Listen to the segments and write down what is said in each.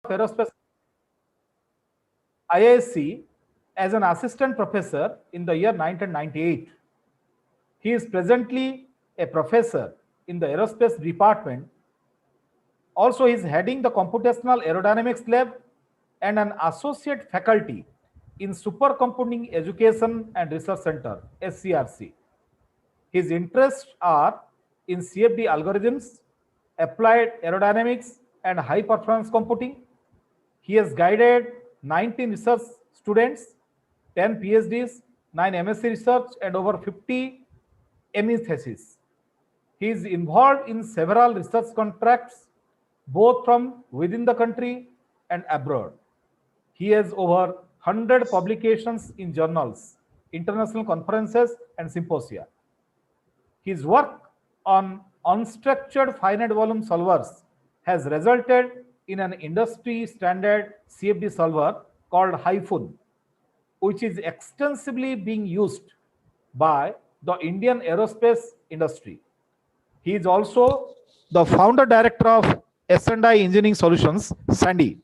Aerospace IISc as an assistant professor in the year 1998. He is presently a professor in the aerospace department. Also, he is heading the computational aerodynamics lab and an associate faculty in Supercomputing Education and Research Center (SCRC). His interests are in CFD algorithms, applied aerodynamics, and high performance computing. He has guided 19 research students, 10 PhDs, 9 MSc research, and over 50 ME theses. He is involved in several research contracts, both from within the country and abroad. He has over 100 publications in journals, international conferences, and symposia. His work on unstructured finite volume solvers has resulted in an industry standard CFD solver called Hyphen, which is extensively being used by the Indian aerospace industry. He is also the founder director of S&I Engineering Solutions, Sandy,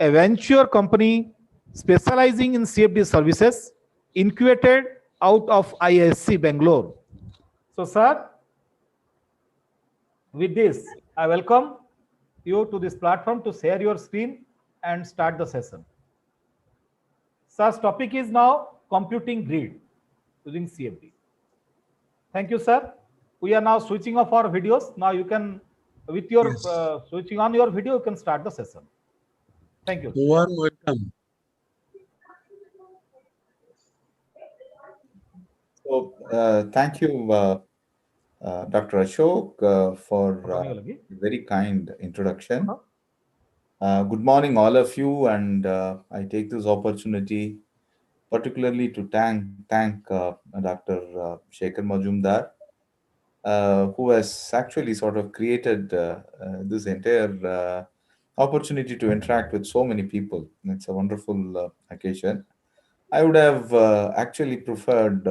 a venture company specializing in CFD services, incubated out of ISC Bangalore. So, sir, with this, I welcome you to this platform to share your screen and start the session. Sir's topic is now computing grid using CFD. Thank you, sir. We are now switching off our videos. Now you can, with your Yes. switching on your video, you can start the session. Thank you. Warm welcome. So, thank you, Dr. Ashok, for a very kind introduction. Good morning, all of you, and I take this opportunity particularly to thank Dr. Shekhar Majumdar, who has actually sort of created this entire opportunity to interact with so many people. It's a wonderful occasion. I would have actually preferred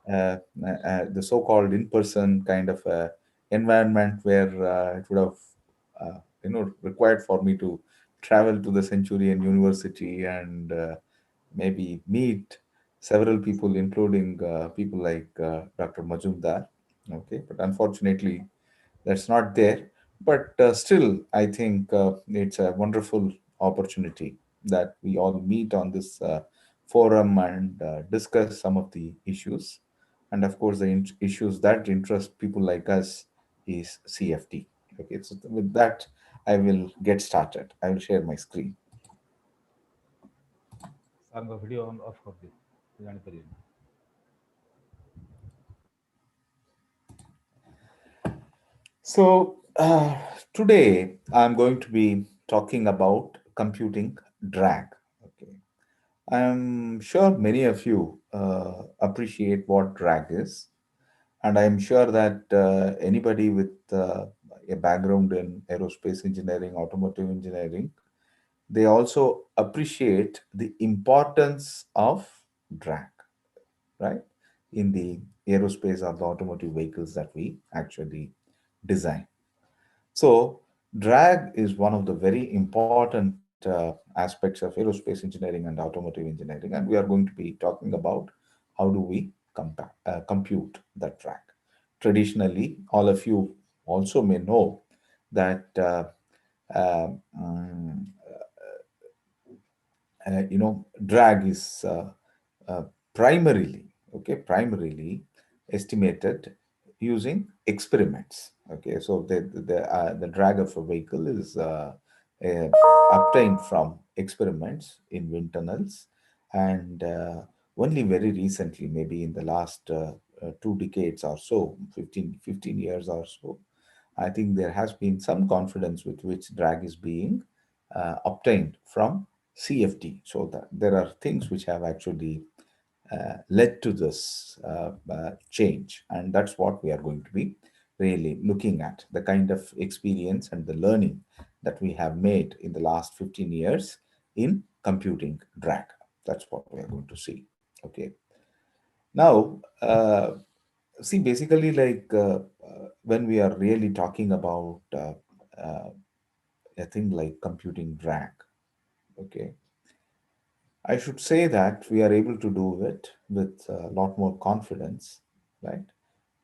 the so-called in-person kind of environment where it would have required for me to travel to the Centurion University and maybe meet several people, including people like Dr. Majumdar. Okay, but unfortunately, that's not there. But still, I think it's a wonderful opportunity that we all meet on this forum and discuss some of the issues. And of course, the issues that interest people like us is CFD. Okay, so with that, I will get started. I will share my screen. Video on off कर दिया So, today I'm going to be talking about computing drag. Okay, I'm sure many of you appreciate what drag is, and I'm sure that anybody with a background in aerospace engineering, automotive engineering, they also appreciate the importance of drag, right, in the aerospace or the automotive vehicles that we actually design. So, drag is one of the very important aspects of aerospace engineering and automotive engineering, and we are going to be talking about how do we compute that drag. Traditionally, all of you also may know that uh, um, drag is uh, primarily, okay, primarily estimated using experiments. Okay, so the drag of a vehicle is uh, obtained from experiments in wind tunnels, and only very recently, maybe in the last 2 decades or so, 15 years or so, I think there has been some confidence with which drag is being obtained from CFD. So that there are things which have actually led to this change, and that's what we are going to be really looking at, the kind of experience and the learning that we have made in the last 15 years in computing drag. That's what we are going to see. Okay. Now, see, basically, like when we are really talking about a thing like computing drag. Okay, I should say that we are able to do it with a lot more confidence, right?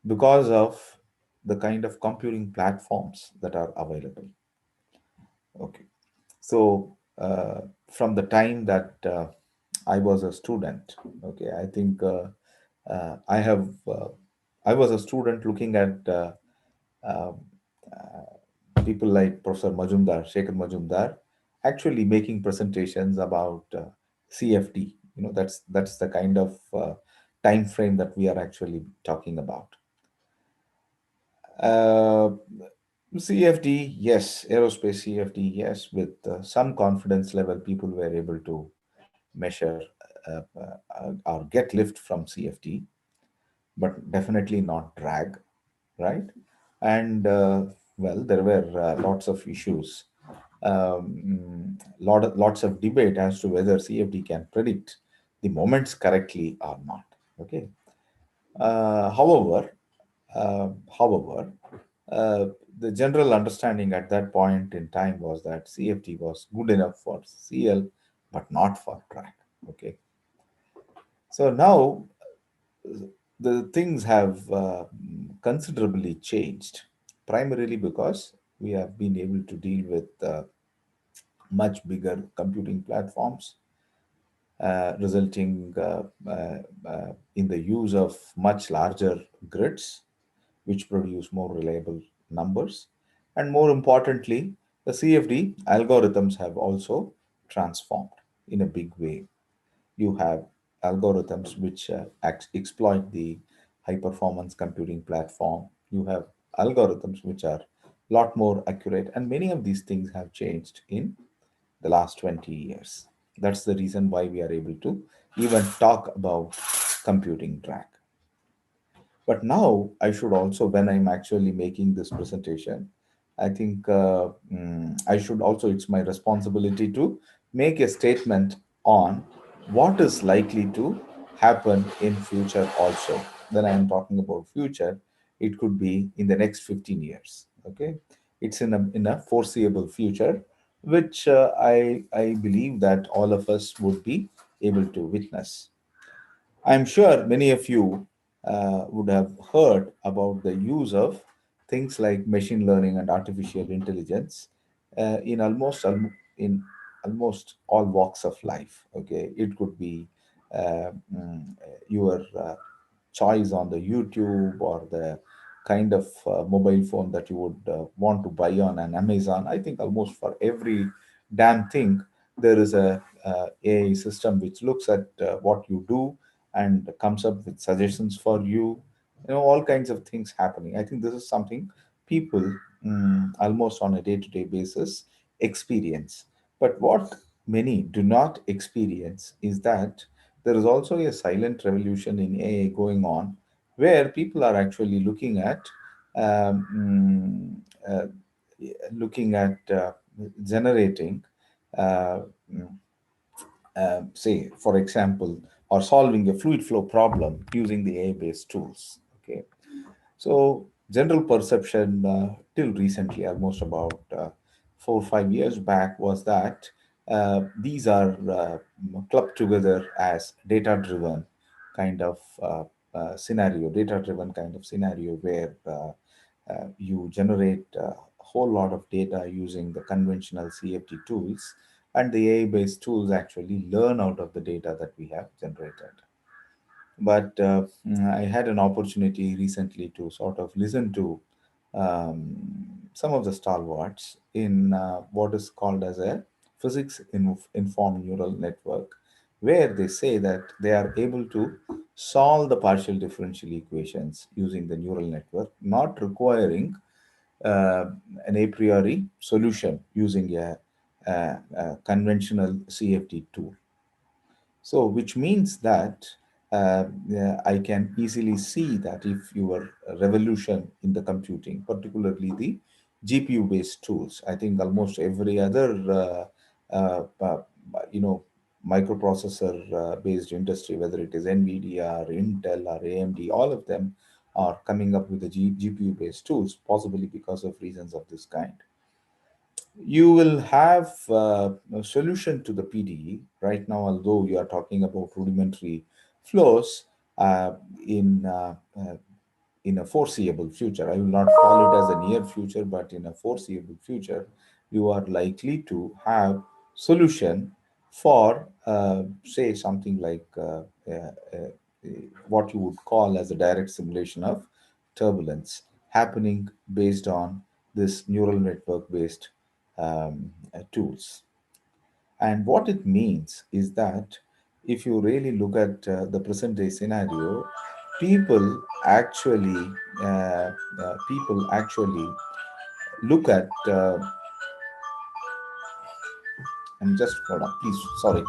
Because of the kind of computing platforms that are available. Okay, so from the time that I was a student, okay, I think I was a student looking at um, people like Professor Majumdar, Shekhar Majumdar, actually making presentations about CFD. You know, that's the kind of time frame that we are actually talking about. Uh, CFD, yes, aerospace CFD, yes, with some confidence level, people were able to measure or get lift from CFD, but definitely not drag, right? And well, there were lots of issues, lots of debate as to whether CFD can predict the moments correctly or not. Okay. Uh, however, uh, however, uh, the general understanding at that point in time was that CFD was good enough for CL, but not for track. Okay. So now the things have considerably changed, primarily because we have been able to deal with much bigger computing platforms, resulting in the use of much larger grids, which produce more reliable numbers. And more importantly, the CFD algorithms have also transformed in a big way. You have algorithms which exploit the high performance computing platform. You have algorithms which are a lot more accurate, and many of these things have changed in the last 20 years. That's the reason why we are able to even talk about computing drag. But now I should also, when I'm actually making this presentation, I think I should also, it's my responsibility to make a statement on what is likely to happen in future also. When I'm talking about future, it could be in the next 15 years. Okay. It's in a foreseeable future, which I believe that all of us would be able to witness. I'm sure many of you would have heard about the use of things like machine learning and artificial intelligence in almost all walks of life. Okay, it could be uh, mm, your choice on the YouTube or the kind of mobile phone that you would want to buy on an Amazon. I think almost for every damn thing there is a AI system which looks at what you do and comes up with suggestions for you. You know, all kinds of things happening. I think this is something people almost on a day-to-day basis experience. But what many do not experience is that there is also a silent revolution in AI going on, where people are actually um, mm, uh, looking at generating, uh, mm, say, for example, or solving a fluid flow problem using the AI-based tools. Okay, so general perception till recently, almost about 4 or 5 years back, was that these are clubbed together as data-driven kind of scenario, data-driven kind of scenario where you generate a whole lot of data using the conventional CFD tools, and the AI-based tools actually learn out of the data that we have generated. But I had an opportunity recently to sort of listen to some of the stalwarts in what is called as a informed neural network, where they say that they are able to solve the partial differential equations using the neural network, not requiring uh, an a priori solution using a conventional CFD tool. So, which means that yeah, I can easily see that if your revolution in the computing, particularly the GPU based tools, I think almost every other, you know, microprocessor based industry, whether it is NVIDIA or Intel or AMD, all of them are coming up with the GPU based tools, possibly because of reasons of this kind. You will have a solution to the PDE right now, although you are talking about rudimentary flows in in a foreseeable future. I will not call it as a near future, but in a foreseeable future, you are likely to have solution for say something like what you would call as a direct simulation of turbulence happening based on this neural network based tools. And what it means is that if you really look at the present day scenario, people actually people actually look at and just hold on, please. Sorry.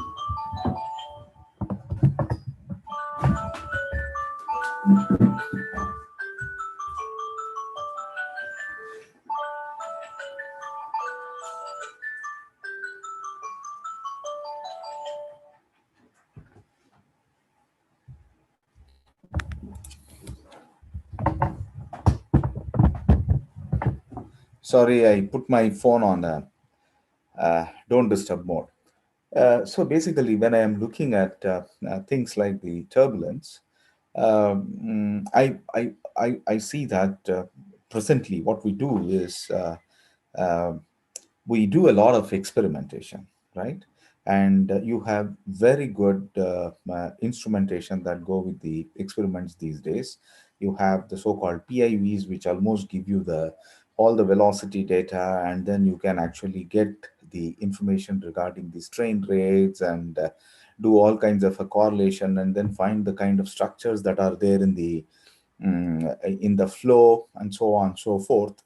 Sorry, I put my phone on don't disturb mode. So basically, when I am looking at things like the turbulence, I see that presently what we do is uh, we do a lot of experimentation, right? And you have very good instrumentation that go with the experiments these days. You have the so-called PIVs, which almost give you the all the velocity data, and then you can actually get the information regarding the strain rates and do all kinds of a correlation, and then find the kind of structures that are there in the flow and so on and so forth,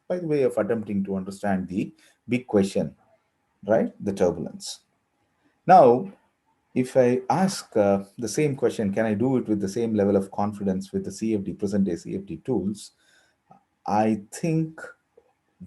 by the way of attempting to understand the big question, right? The turbulence. Now, if I ask the same question, can I do it with the same level of confidence with the CFD, present day CFD tools? I think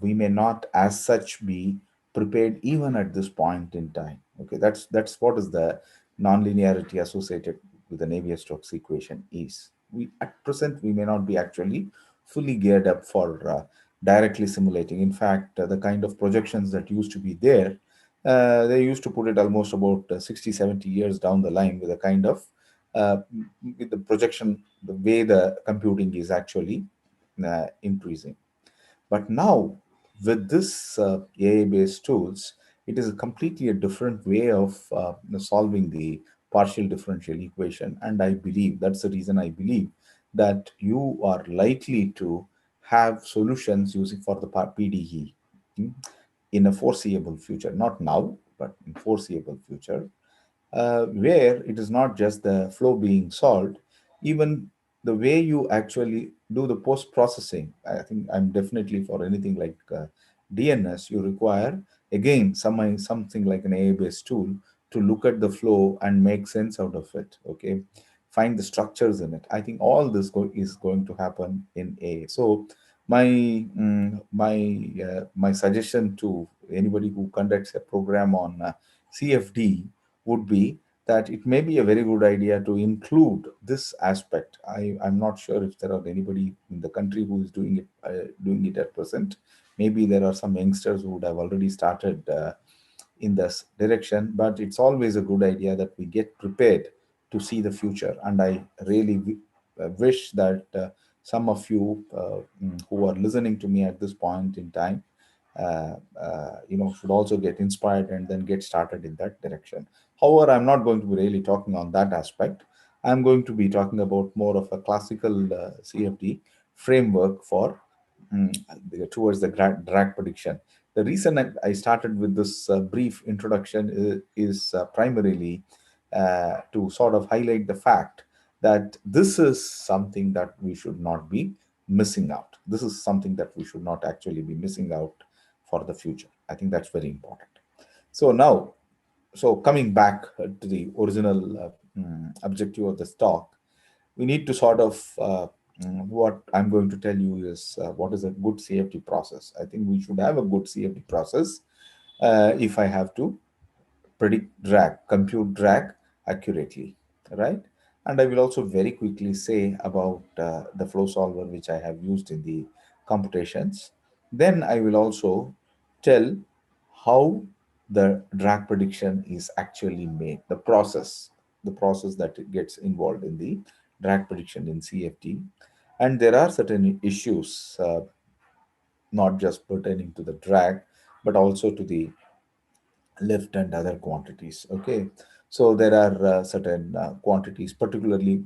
we may not as such be prepared even at this point in time. Okay, that's what is the nonlinearity associated with the Navier-Stokes equation is. We at present we may not be actually fully geared up for directly simulating. In fact, the kind of projections that used to be there, they used to put it almost about 60 70 years down the line with a kind of uh, with the projection, the way the computing is actually increasing. But now, with this AI-based tools, it is a completely a different way of solving the partial differential equation. And I believe that's the reason I believe that you are likely to have solutions using for the PDE mm, in a foreseeable future. Not now, but in foreseeable future, where it is not just the flow being solved, even the way you actually do the post processing. I think I'm definitely for anything like DNS, you require again something like an AI based tool to look at the flow and make sense out of it. Okay, find the structures in it. I think all this is going to happen in AI. So my suggestion to anybody who conducts a program on CFD would be that it may be a very good idea to include this aspect. I'm not sure if there are anybody in the country who is doing it at present. Maybe there are some youngsters who would have already started in this direction, but it's always a good idea that we get prepared to see the future. And I really wish that some of you who are listening to me at this point in time should also get inspired and then get started in that direction. However, I'm not going to be really talking on that aspect. I'm going to be talking about more of a classical CFD framework for towards the drag prediction. The reason I started with this brief introduction is primarily to sort of highlight the fact that this is something that we should not be missing out. This is something that we should not actually be missing out for the future. I think that's very important. So now, so coming back to the original objective of this talk, we need to sort of what I'm going to tell you is what is a good CFD process. I think we should have a good CFD process if I have to predict drag, compute drag accurately, right? And I will also very quickly say about the flow solver which I have used in the computations. Then I will also tell how the drag prediction is actually made, the process that it gets involved in the drag prediction in CFD. And there are certain issues, not just pertaining to the drag, but also to the lift and other quantities. Okay, so there are certain quantities, particularly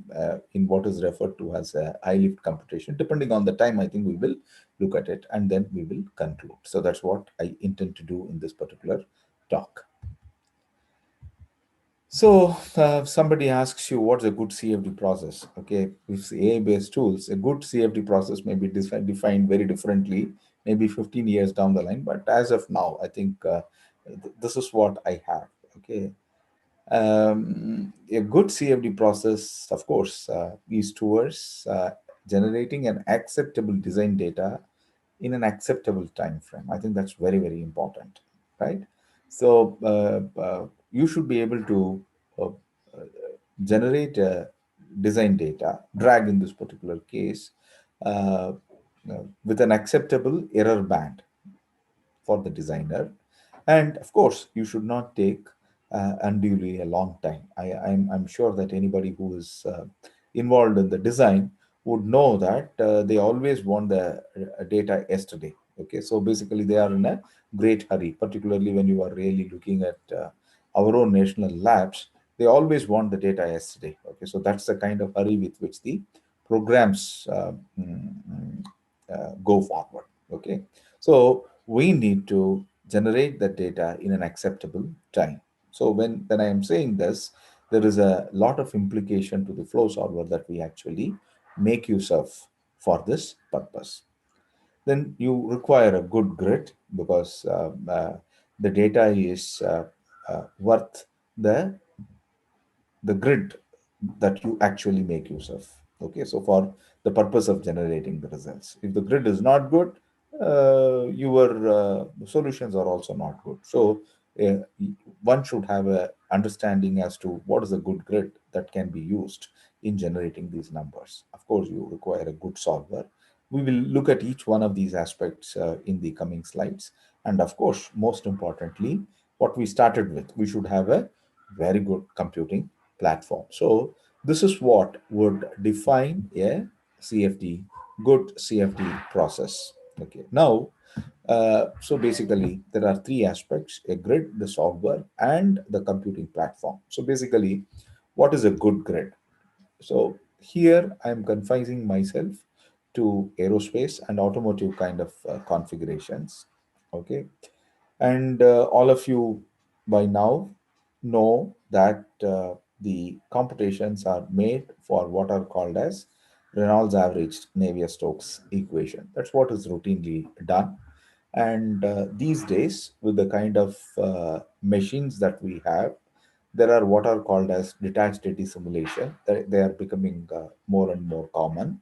in what is referred to as a high lift computation. Depending on the time, I think we will look at it and then we will conclude. So that's what I intend to do in this particular talk. So somebody asks you what's a good CFD process. Okay, with AI-based tools, a good CFD process may be defined very differently, maybe 15 years down the line. But as of now, I think this is what I have. Okay, a good CFD process, of course, is towards generating an acceptable design data in an acceptable time frame. I think that's very, very important, right? So you should be able to uh, uh, generate design data, drag in this particular case, uh, with an acceptable error band for the designer. And of course, you should not take unduly a long time. I'm sure that anybody who is involved in the design would know that they always want the data yesterday. Okay, so basically, they are in a great hurry, particularly when you are really looking at our own national labs. They always want the data yesterday. Okay, so that's the kind of hurry with which the programs go forward. Okay, so we need to generate the data in an acceptable time. So when I am saying this, there is a lot of implication to the flow solver that we actually make use of for this purpose. Then you require a good grid, because the data is worth the grid that you actually make use of. Okay, so for the purpose of generating the results, if the grid is not good, your solutions are also not good. So uh, one should have a understanding as to what is a good grid that can be used in generating these numbers. Of course, you require a good solver. We will look at each one of these aspects in the coming slides. And of course, most importantly, what we started with, we should have a very good computing platform. So this is what would define a CFD, good CFD process. Okay. Now, so basically, there are three aspects: a grid, the software, and the computing platform. So basically, what is a good grid? So here I am confining myself to aerospace and automotive kind of configurations. Okay, and all of you by now know that the computations are made for what are called as Reynolds average Navier-Stokes equation. That's what is routinely done. And these days, with the kind of machines that we have, there are what are called as detached eddy simulation. They are becoming more and more common.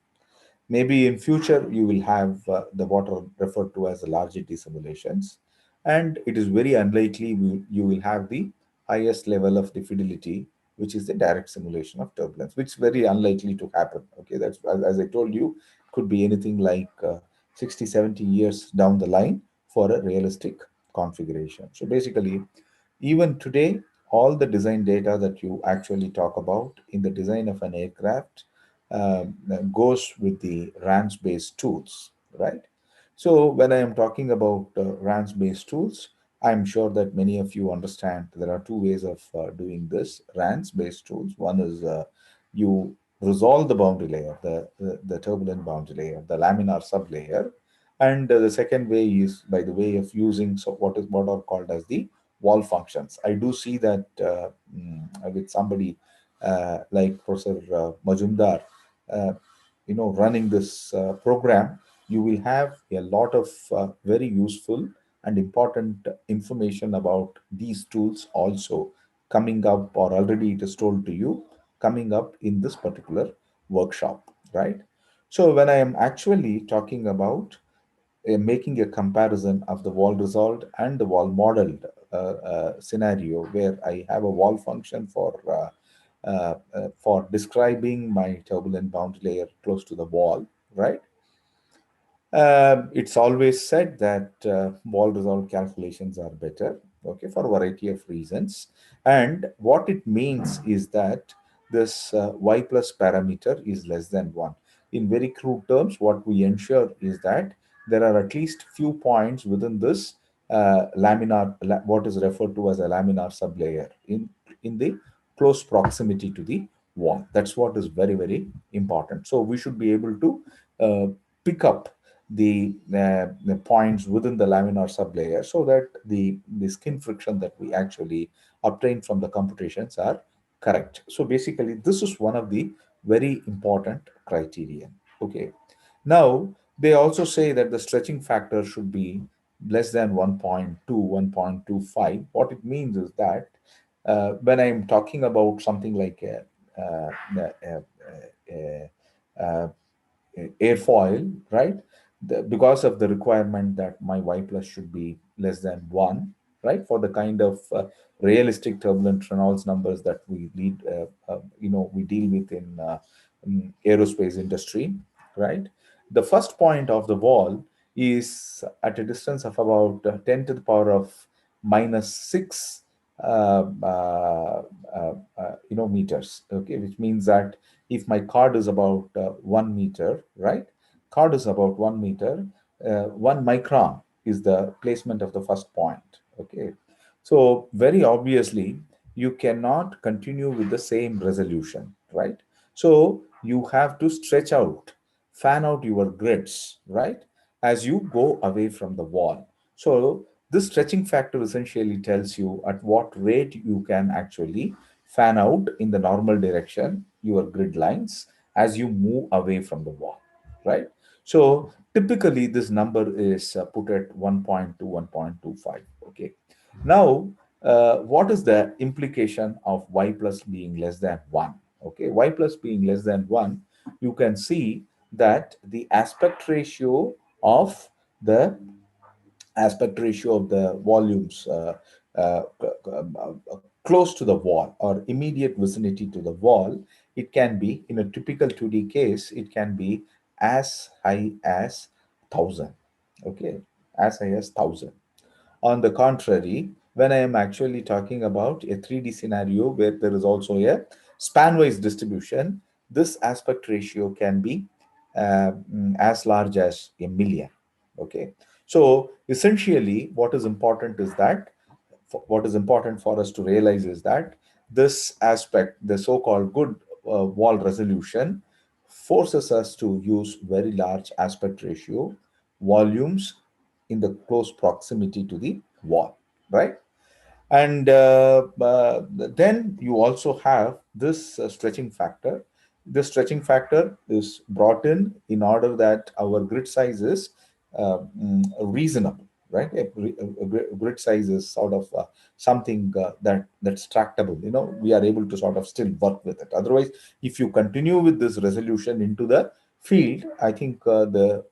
Maybe in future you will have the what are referred to as the large eddy simulations, and it is very unlikely you will have the highest level of the fidelity, which is the direct simulation of turbulence, which is very unlikely to happen. Okay, that's as I told you, could be anything like 60, 70 years down the line for a realistic configuration. So basically, even today, all the design data that you actually talk about in the design of an aircraft goes with the RANS based tools, right? So, when I am talking about RANS based tools, I'm sure that many of you understand there are two ways of doing this RANS based tools. One is you resolve the boundary layer, the turbulent boundary layer, the laminar sublayer. And the second way is by the way of using so what are called as the wall functions. I do see that with somebody like Professor Majumdar, uh, running this program, you will have a lot of very useful and important information about these tools also coming up, or already it is told to you, coming up in this particular workshop, right? So when I am actually talking about making a comparison of the wall resolved and the wall modeled scenario, where I have a wall function for describing my turbulent boundary layer close to the wall, right? It's always said that wall resolve calculations are better, okay, for a variety of reasons. And what it means is that this y plus parameter is less than 1. In very crude terms, what we ensure is that there are at least few points within this what is referred to as a laminar sublayer in the close proximity to the wall. That's what is very, very important. So we should be able to pick up the points within the laminar sublayer so that the skin friction that we actually obtain from the computations are correct. So basically, this is one of the very important criterion. Okay. Now, they also say that the stretching factor should be less than 1.2, 1.25. What it means is that when I'm talking about something like uh, uh, uh, airfoil, right? Because of the requirement that my y plus should be less than 1, right? For the kind of realistic turbulent Reynolds numbers that we lead, we deal with in aerospace industry, right? The first point of the wall is at a distance of about 10 to the power of minus 6 meters, okay, which means that if my chord is about 1 meter, right? Chord is about 1 meter. 1 micron is the placement of the first point. Okay. So very obviously, you cannot continue with the same resolution, right? So you have to stretch out, fan out your grids, right? As you go away from the wall. So this stretching factor essentially tells you at what rate you can actually fan out in the normal direction your grid lines as you move away from the wall, right? So typically this number is put at 1.2, 1.25. Okay. Now, what is the implication of y plus being less than 1? Okay, y plus being less than 1, you can see that the the aspect ratio of the volumes close to the wall or immediate vicinity to the wall, it can be, in a typical 2D case, it can be as high as 1,000. Okay, as high as 1,000. On the contrary, when I am actually talking about a 3D scenario where there is also a span-wise distribution, this aspect ratio can be as large as a million. Okay. So essentially, what is important for us to realize is that this aspect, the so-called good wall resolution, forces us to use very large aspect ratio volumes in the close proximity to the wall, right? And then you also have this stretching factor. This stretching factor is brought in order that our grid size is reasonable, right? A grid size is sort of something that's tractable. We are able to sort of still work with it. Otherwise, if you continue with this resolution into the field, I think the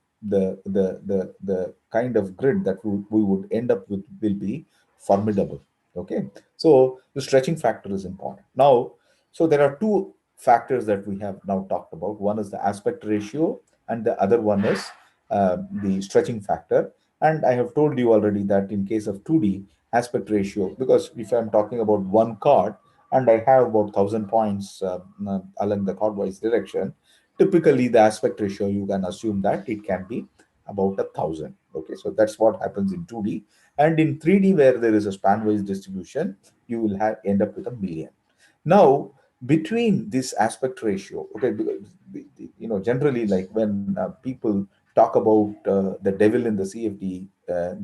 kind of grid that we would end up with will be formidable. Okay, so the stretching factor is important. Now, so there are two factors that we have now talked about. One is the aspect ratio, and the other one is the stretching factor. And I have told you already that in case of 2D aspect ratio, because if I'm talking about one chord and I have about 1,000 points along the chordwise direction, typically the aspect ratio you can assume that it can be about 1,000. Okay, so that's what happens in 2D. And in 3D, where there is a span-wise distribution, you will have end up with a million. Now, between this aspect ratio, okay, because generally, like when people talk about the devil in the CFD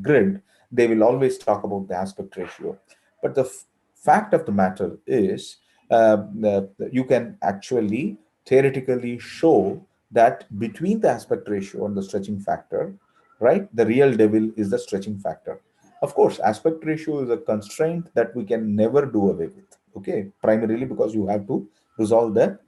grid, they will always talk about the aspect ratio. But the fact of the matter is, you can actually theoretically show that between the aspect ratio and the stretching factor, right, the real devil is the stretching factor. Of course, aspect ratio is a constraint that we can never do away with. Okay, primarily because you have to resolve the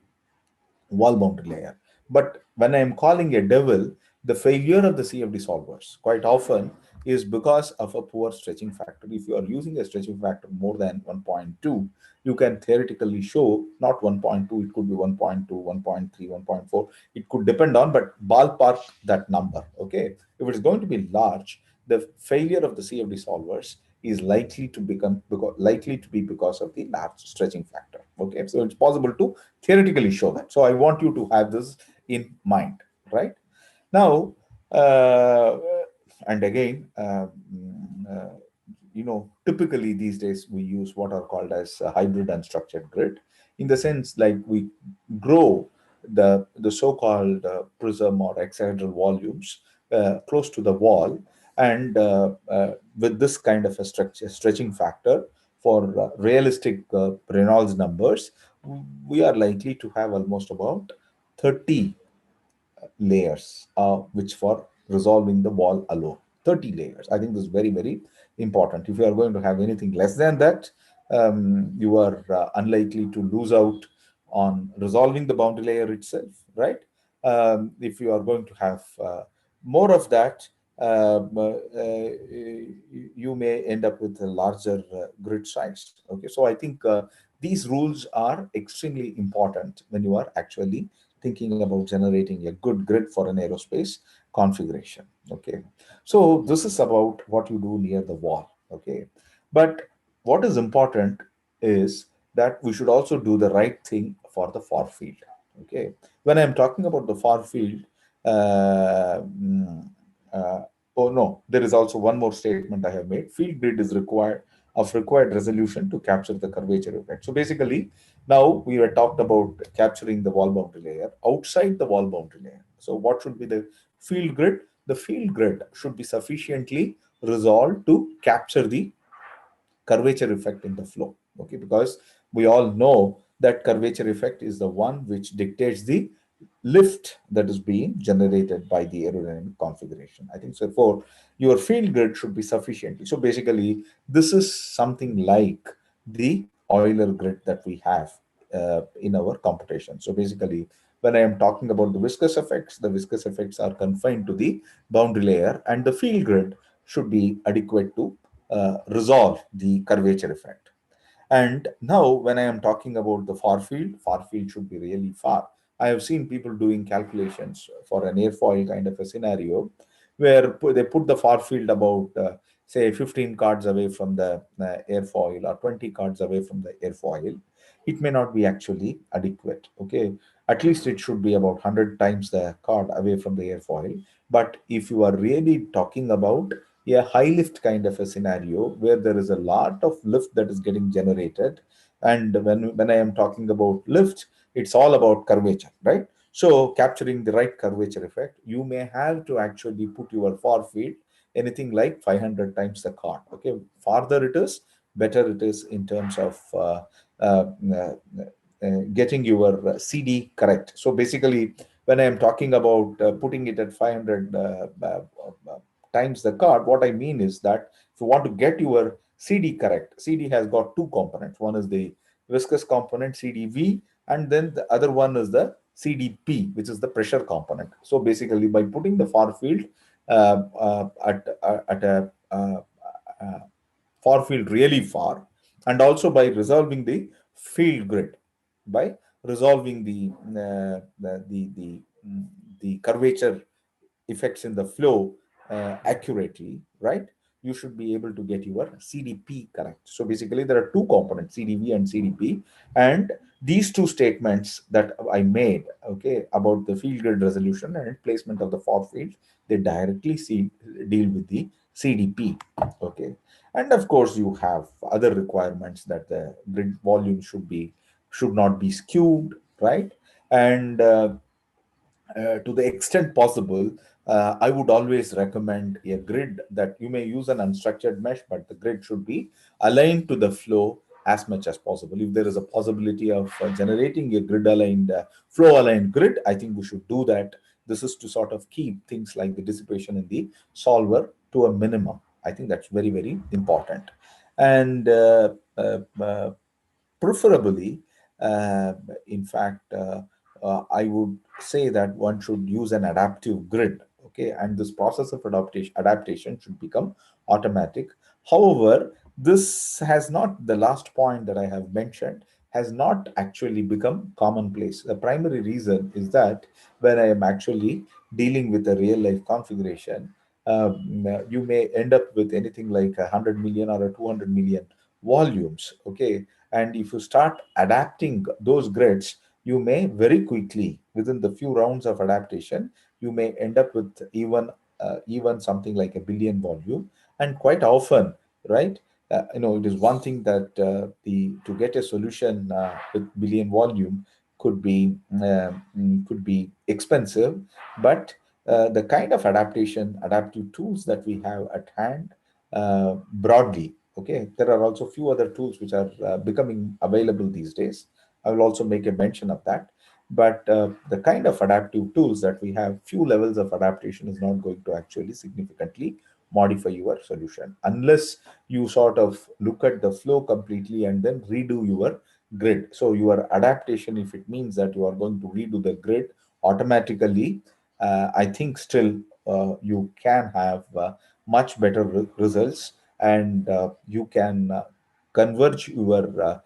wall boundary layer. But when I am calling a devil, the failure of the CFD solvers, quite often is because of a poor stretching factor. If you are using a stretching factor more than 1.2, you can theoretically show not 1.2, it could be 1.2, 1.3, 1.4. It could depend on, but ballpark that number. Okay. If it's going to be large, the failure of the CFD solvers is likely to be because of the large stretching factor. Okay. So it's possible to theoretically show that. So I want you to have this in mind, right? Now, and again, typically these days we use what are called as a hybrid unstructured grid, in the sense like we grow the so-called prism or hexahedral volumes close to the wall, and with this kind of a stretching factor for realistic Reynolds numbers, we are likely to have almost about 30 layers, which for resolving the wall alone. 30 layers. I think this is very, very important. If you are going to have anything less than that, you are unlikely to lose out on resolving the boundary layer itself, right? If you are going to have more of that, you may end up with a larger grid size. Okay, so I think these rules are extremely important when you are actually thinking about generating a good grid for an aerospace configuration. Okay, so this is about what you do near the wall. Okay, but what is important is that we should also do the right thing for the far field. Okay, when I'm talking about the far field, uh, mm, uh, oh no, there is also one more statement I have made. Field grid is required resolution to capture the curvature effect. So basically, now we were talked about capturing the wall boundary layer outside the wall boundary layer. So what should be the field grid? The field grid should be sufficiently resolved to capture the curvature effect in the flow. Okay, because we all know that curvature effect is the one which dictates the lift that is being generated by the aerodynamic configuration. I think so. For your field grid should be sufficiently. So basically, this is something like the Euler grid that we have in our computation. So basically, when I am talking about the viscous effects are confined to the boundary layer, and the field grid should be adequate to resolve the curvature effect. And now, when I am talking about the far field should be really far. I have seen people doing calculations for an airfoil kind of a scenario where they put the far field about, say, 15 cards away from the airfoil or 20 cards away from the airfoil. It may not be actually adequate. Okay, at least it should be about 100 times the card away from the airfoil. But if you are really talking about a high lift kind of a scenario where there is a lot of lift that is getting generated, and when I am talking about lift, it's all about curvature, right? So capturing the right curvature effect, you may have to actually put your far field anything like 500 times the card. Okay, farther it is, better it is in terms of uh, uh, getting your CD correct. So basically, when I am talking about putting it at 500 times the card, what I mean is that if you want to get your CD correct, CD has got two components. One is the viscous component, CDV, and then the other one is the CDP, which is the pressure component. So basically, by putting the far field at a far field really far, and also by resolving the field grid, by resolving the curvature effects in the flow accurately, right? You should be able to get your CDP correct. So basically, there are two components, CDV and CDP, and these two statements that I made, okay, about the field grid resolution and placement of the far field, they directly deal with the CDP, okay. And of course, you have other requirements that the grid volume should not be skewed, right? And to the extent possible, I would always recommend a grid that you may use an unstructured mesh, but the grid should be aligned to the flow as much as possible. If there is a possibility of generating a grid aligned, flow aligned grid, I think we should do that. This is to sort of keep things like the dissipation in the solver to a minimum. I think that's very, very important. And preferably, uh, in fact, I would say that one should use an adaptive grid. Okay, and this process of adaptation should become automatic. However, this has not, the last point that I have mentioned has not actually become commonplace. The primary reason is that when I am actually dealing with a real life configuration, you may end up with anything like 100 million or a 200 million volumes. Okay, and if you start adapting those grids, you may very quickly, within the few rounds of adaptation, you may end up with even something like a billion volume. And quite often, right, it is one thing that the to get a solution with billion volume could be expensive, but the kind of adaptive tools that we have at hand, broadly, okay, there are also few other tools which are becoming available these days. I will also make a mention of that. But the kind of adaptive tools that we have, few levels of adaptation is not going to actually significantly modify your solution unless you sort of look at the flow completely and then redo your grid. So your adaptation, if it means that you are going to redo the grid automatically, I think still you can have much better results, and you can converge your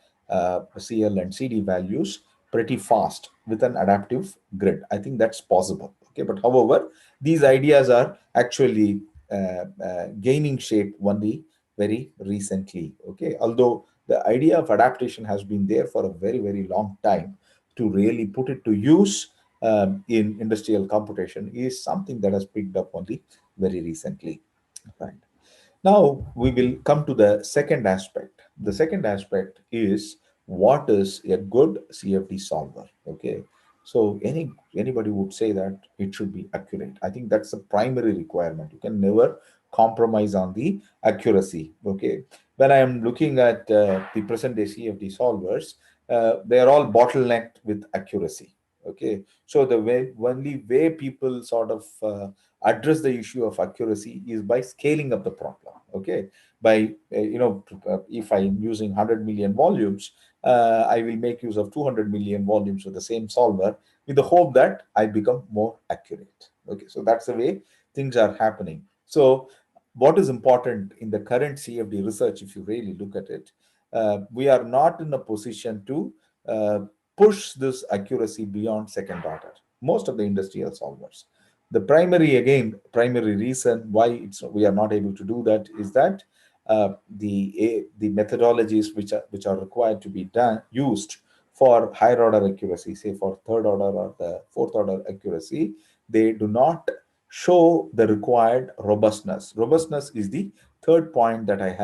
CL and CD values pretty fast with an adaptive grid. I think that's possible. Okay, but however, these ideas are actually gaining shape only very recently. Okay, although the idea of adaptation has been there for a very, very long time, to really put it to use in industrial computation is something that has picked up only very recently. Right. Now we will come to the second aspect. The second aspect is, what is a good CFD solver? Okay. So anybody would say that it should be accurate. I think that's the primary requirement. You can never compromise on the accuracy. Okay. When I am looking at the present day CFD solvers, they are all bottlenecked with accuracy. Okay. So the only way people sort of address the issue of accuracy is by scaling up the problem. Okay, by if I'm using 100 million volumes, I will make use of 200 million volumes with the same solver, with the hope that I become more accurate. Okay, so that's the way things are happening. So what is important in the current CFD research, if you really look at it, we are not in a position to uh, push this accuracy beyond second order. Most of the industrial solvers, the primary reason why we are not able to do that is that the methodologies which are required to be done used for higher order accuracy, say for third order or the fourth order accuracy, they do not show the required robustness. Robustness is the third point that I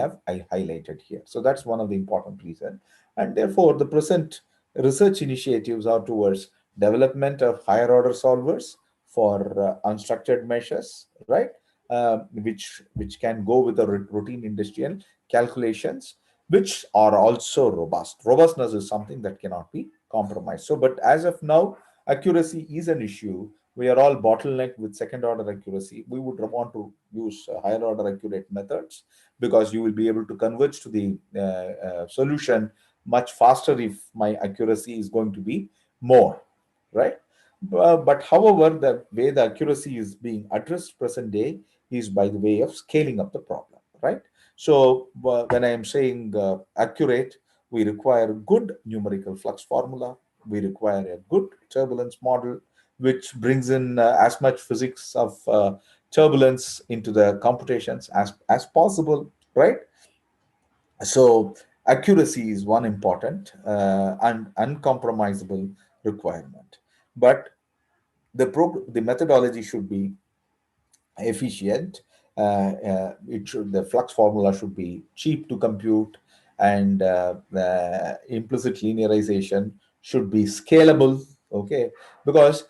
highlighted here. So that's one of the important reasons, and therefore the present research initiatives are towards development of higher order solvers for unstructured measures, right? Which can go with the routine industrial calculations, which are also robust. Robustness is something that cannot be compromised. So, but as of now, accuracy is an issue. We are all bottlenecked with second order accuracy. We would want to use higher order accurate methods, because you will be able to converge to the solution much faster if my accuracy is going to be more, right? But however, the way the accuracy is being addressed present day is by the way of scaling up the problem, right? So when I am saying accurate, we require good numerical flux formula. We require a good turbulence model, which brings in as much physics of turbulence into the computations as possible, right? So accuracy is one important and uncompromisable requirement. But the methodology should be efficient. The flux formula should be cheap to compute, and the implicit linearization should be scalable. Okay, because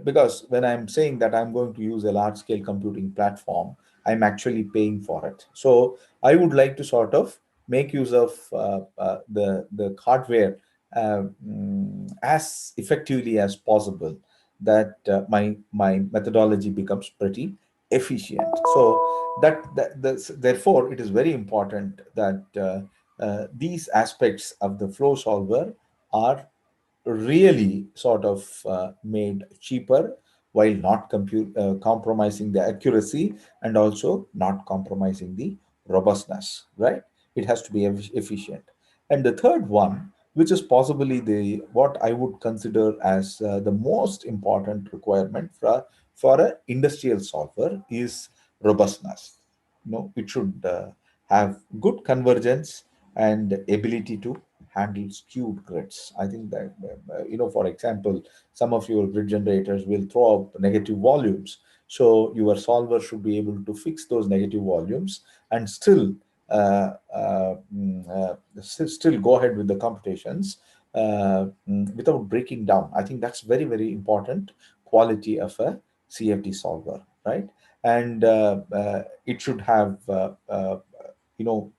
because when I'm saying that I'm going to use a large scale computing platform, I'm actually paying for it. So I would like to sort of make use of the hardware as effectively as possible, that my methodology becomes pretty efficient. So therefore it is very important that these aspects of the flow solver are really sort of made cheaper while not compromising the accuracy and also not compromising the robustness, right? It has to be efficient. And the third one, which is possibly the what I would consider as the most important requirement for an industrial solver, is robustness. It should have good convergence and ability to handle skewed grids. I think that, for example, some of your grid generators will throw up negative volumes. So your solver should be able to fix those negative volumes and still go ahead with the computations without breaking down. I think that's very, very important quality of a CFD solver, right? And it should have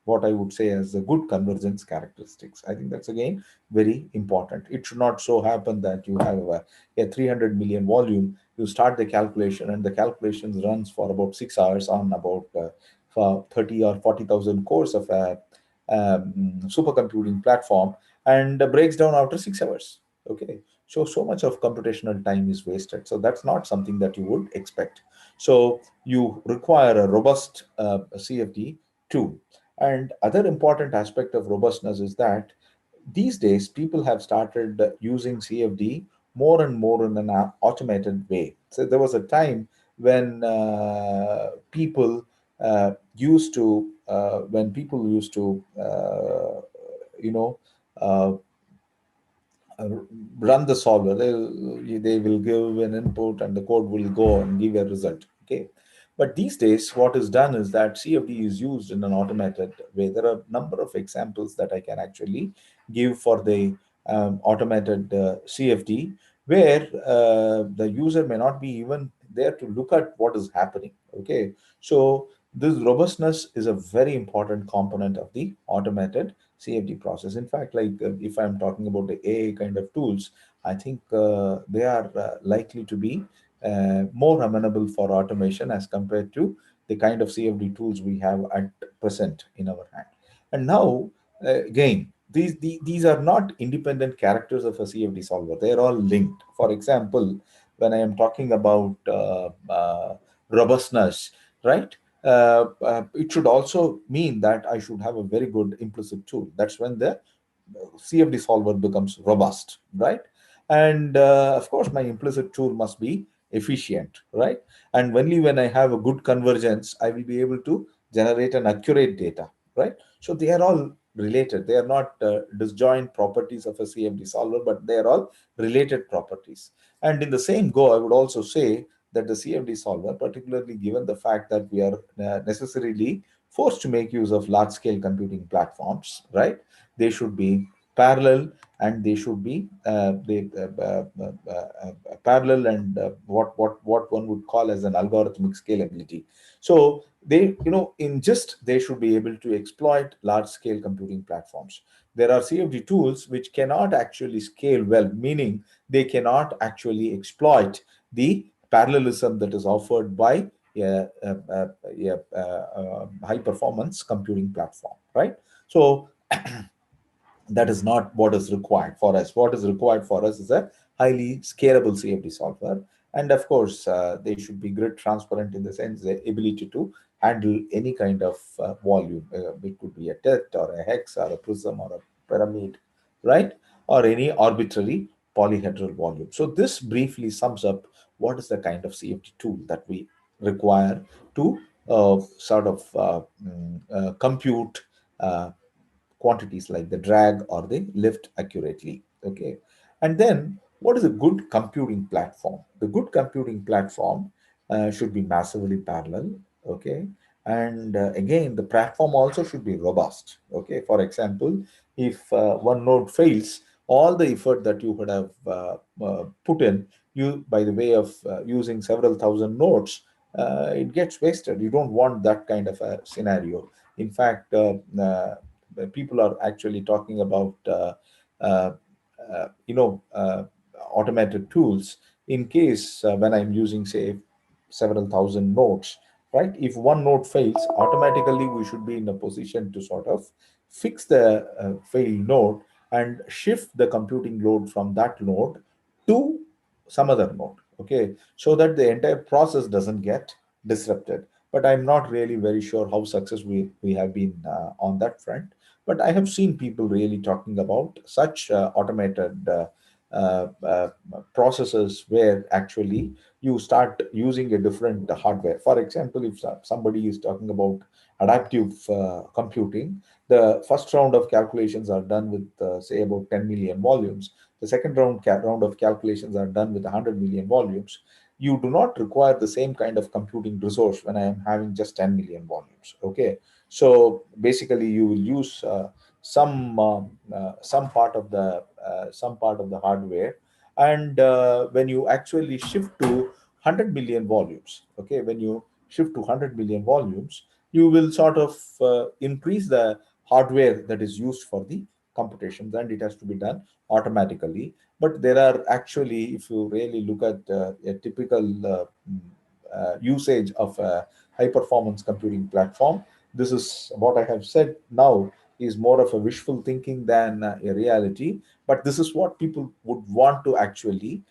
what I would say as a good convergence characteristics. I think that's again very important. It should not so happen that you have a 300 million volume, you start the calculation and the calculations runs for about 6 hours on about for 30 or 40,000 cores of a supercomputing platform, and breaks down after 6 hours. Okay, so much of computational time is wasted. So that's not something that you would expect. So you require a robust CFD tool. And other important aspect of robustness is that these days people have started using CFD more and more in an automated way. So there was a time when people used to you know uh, uh, run the solver. They will give an input and the code will go and give a result. Okay. But these days, what is done is that CFD is used in an automated way. There are a number of examples that I can actually give for the automated CFD, where the user may not be even there to look at what is happening. Okay. So this robustness is a very important component of the automated CFD process. In fact, like if I'm talking about the AI kind of tools, I think they are likely to be more amenable for automation as compared to the kind of CFD tools we have at present in our hand. And now, again, these are not independent characters of a CFD solver. They are all linked. For example, when I am talking about robustness, right? It should also mean that I should have a very good implicit tool. That's when the CFD solver becomes robust, right? And of course, my implicit tool must be efficient, right? And only when I have a good convergence, I will be able to generate an accurate data, right? So they are all related. They are not disjoint properties of a CFD solver, but they are all related properties. And in the same go, I would also say that the CFD solver, particularly given the fact that we are necessarily forced to make use of large scale computing platforms, right? They should be parallel, and they should be parallel, and what one would call as an algorithmic scalability. So they should be able to exploit large scale computing platforms. There are CFD tools which cannot actually scale well, meaning they cannot actually exploit the parallelism that is offered by a high performance computing platform, right? So that is not what is required for us. What is required for us is a highly scalable CFD solver. And of course, they should be grid transparent in the sense the ability to handle any kind of volume. It could be a tet or a hex or a prism or a pyramid, right? Or any arbitrary polyhedral volume. So this briefly sums up what is the kind of CFD tool that we require to compute uh, quantities like the drag or the lift accurately. Okay. And then what is a good computing platform? The good computing platform should be massively parallel. Okay. And again, the platform also should be robust. Okay. For example, if one node fails, all the effort that you would have put in, you by the way of using several thousand nodes, it gets wasted. You don't want that kind of a scenario. In fact, people are actually talking about uh, uh, you know uh, automated tools in case when I'm using, say, several thousand nodes, right? If one node fails, automatically we should be in a position to sort of fix the failed node and shift the computing load from that node to some other node, okay, so that the entire process doesn't get disrupted. But I'm not really very sure how successful we have been on that front. But I have seen people really talking about such automated processes where actually you start using a different hardware. For example, if somebody is talking about adaptive computing, the first round of calculations are done with say about 10 million volumes. The second round of calculations are done with 100 million volumes. You do not require the same kind of computing resource when I am having just 10 million volumes. Okay, so basically you will use some part of the hardware, and when you actually shift to 100 million volumes, okay, when you shift to 100 million volumes, you will sort of increase the hardware that is used for the computations, and it has to be done automatically. But there are actually, if you really look at a typical usage of a high performance computing platform, this is what I have said now is more of a wishful thinking than a reality. But this is what people would want to actually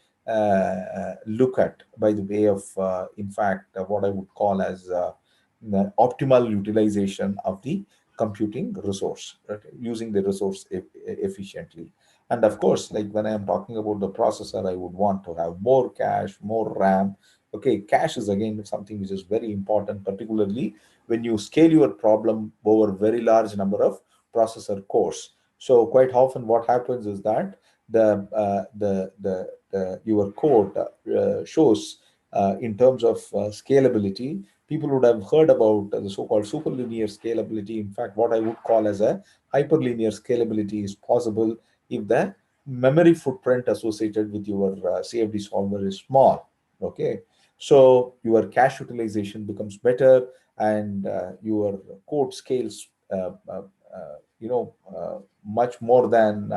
look at by the way of, in fact, what I would call as the optimal utilization of the computing resource, right? Using the resource efficiently. And of course, like when I am talking about the processor, I would want to have more cache, more RAM. Okay, cache is again something which is very important, particularly when you scale your problem over very large number of processor cores. So quite often, what happens is that the your code shows in terms of scalability. People would have heard about the so-called superlinear scalability. In fact, what I would call as a hyperlinear scalability is possible if the memory footprint associated with your CFD solver is small. Okay, so your cache utilization becomes better, and your code scales much more than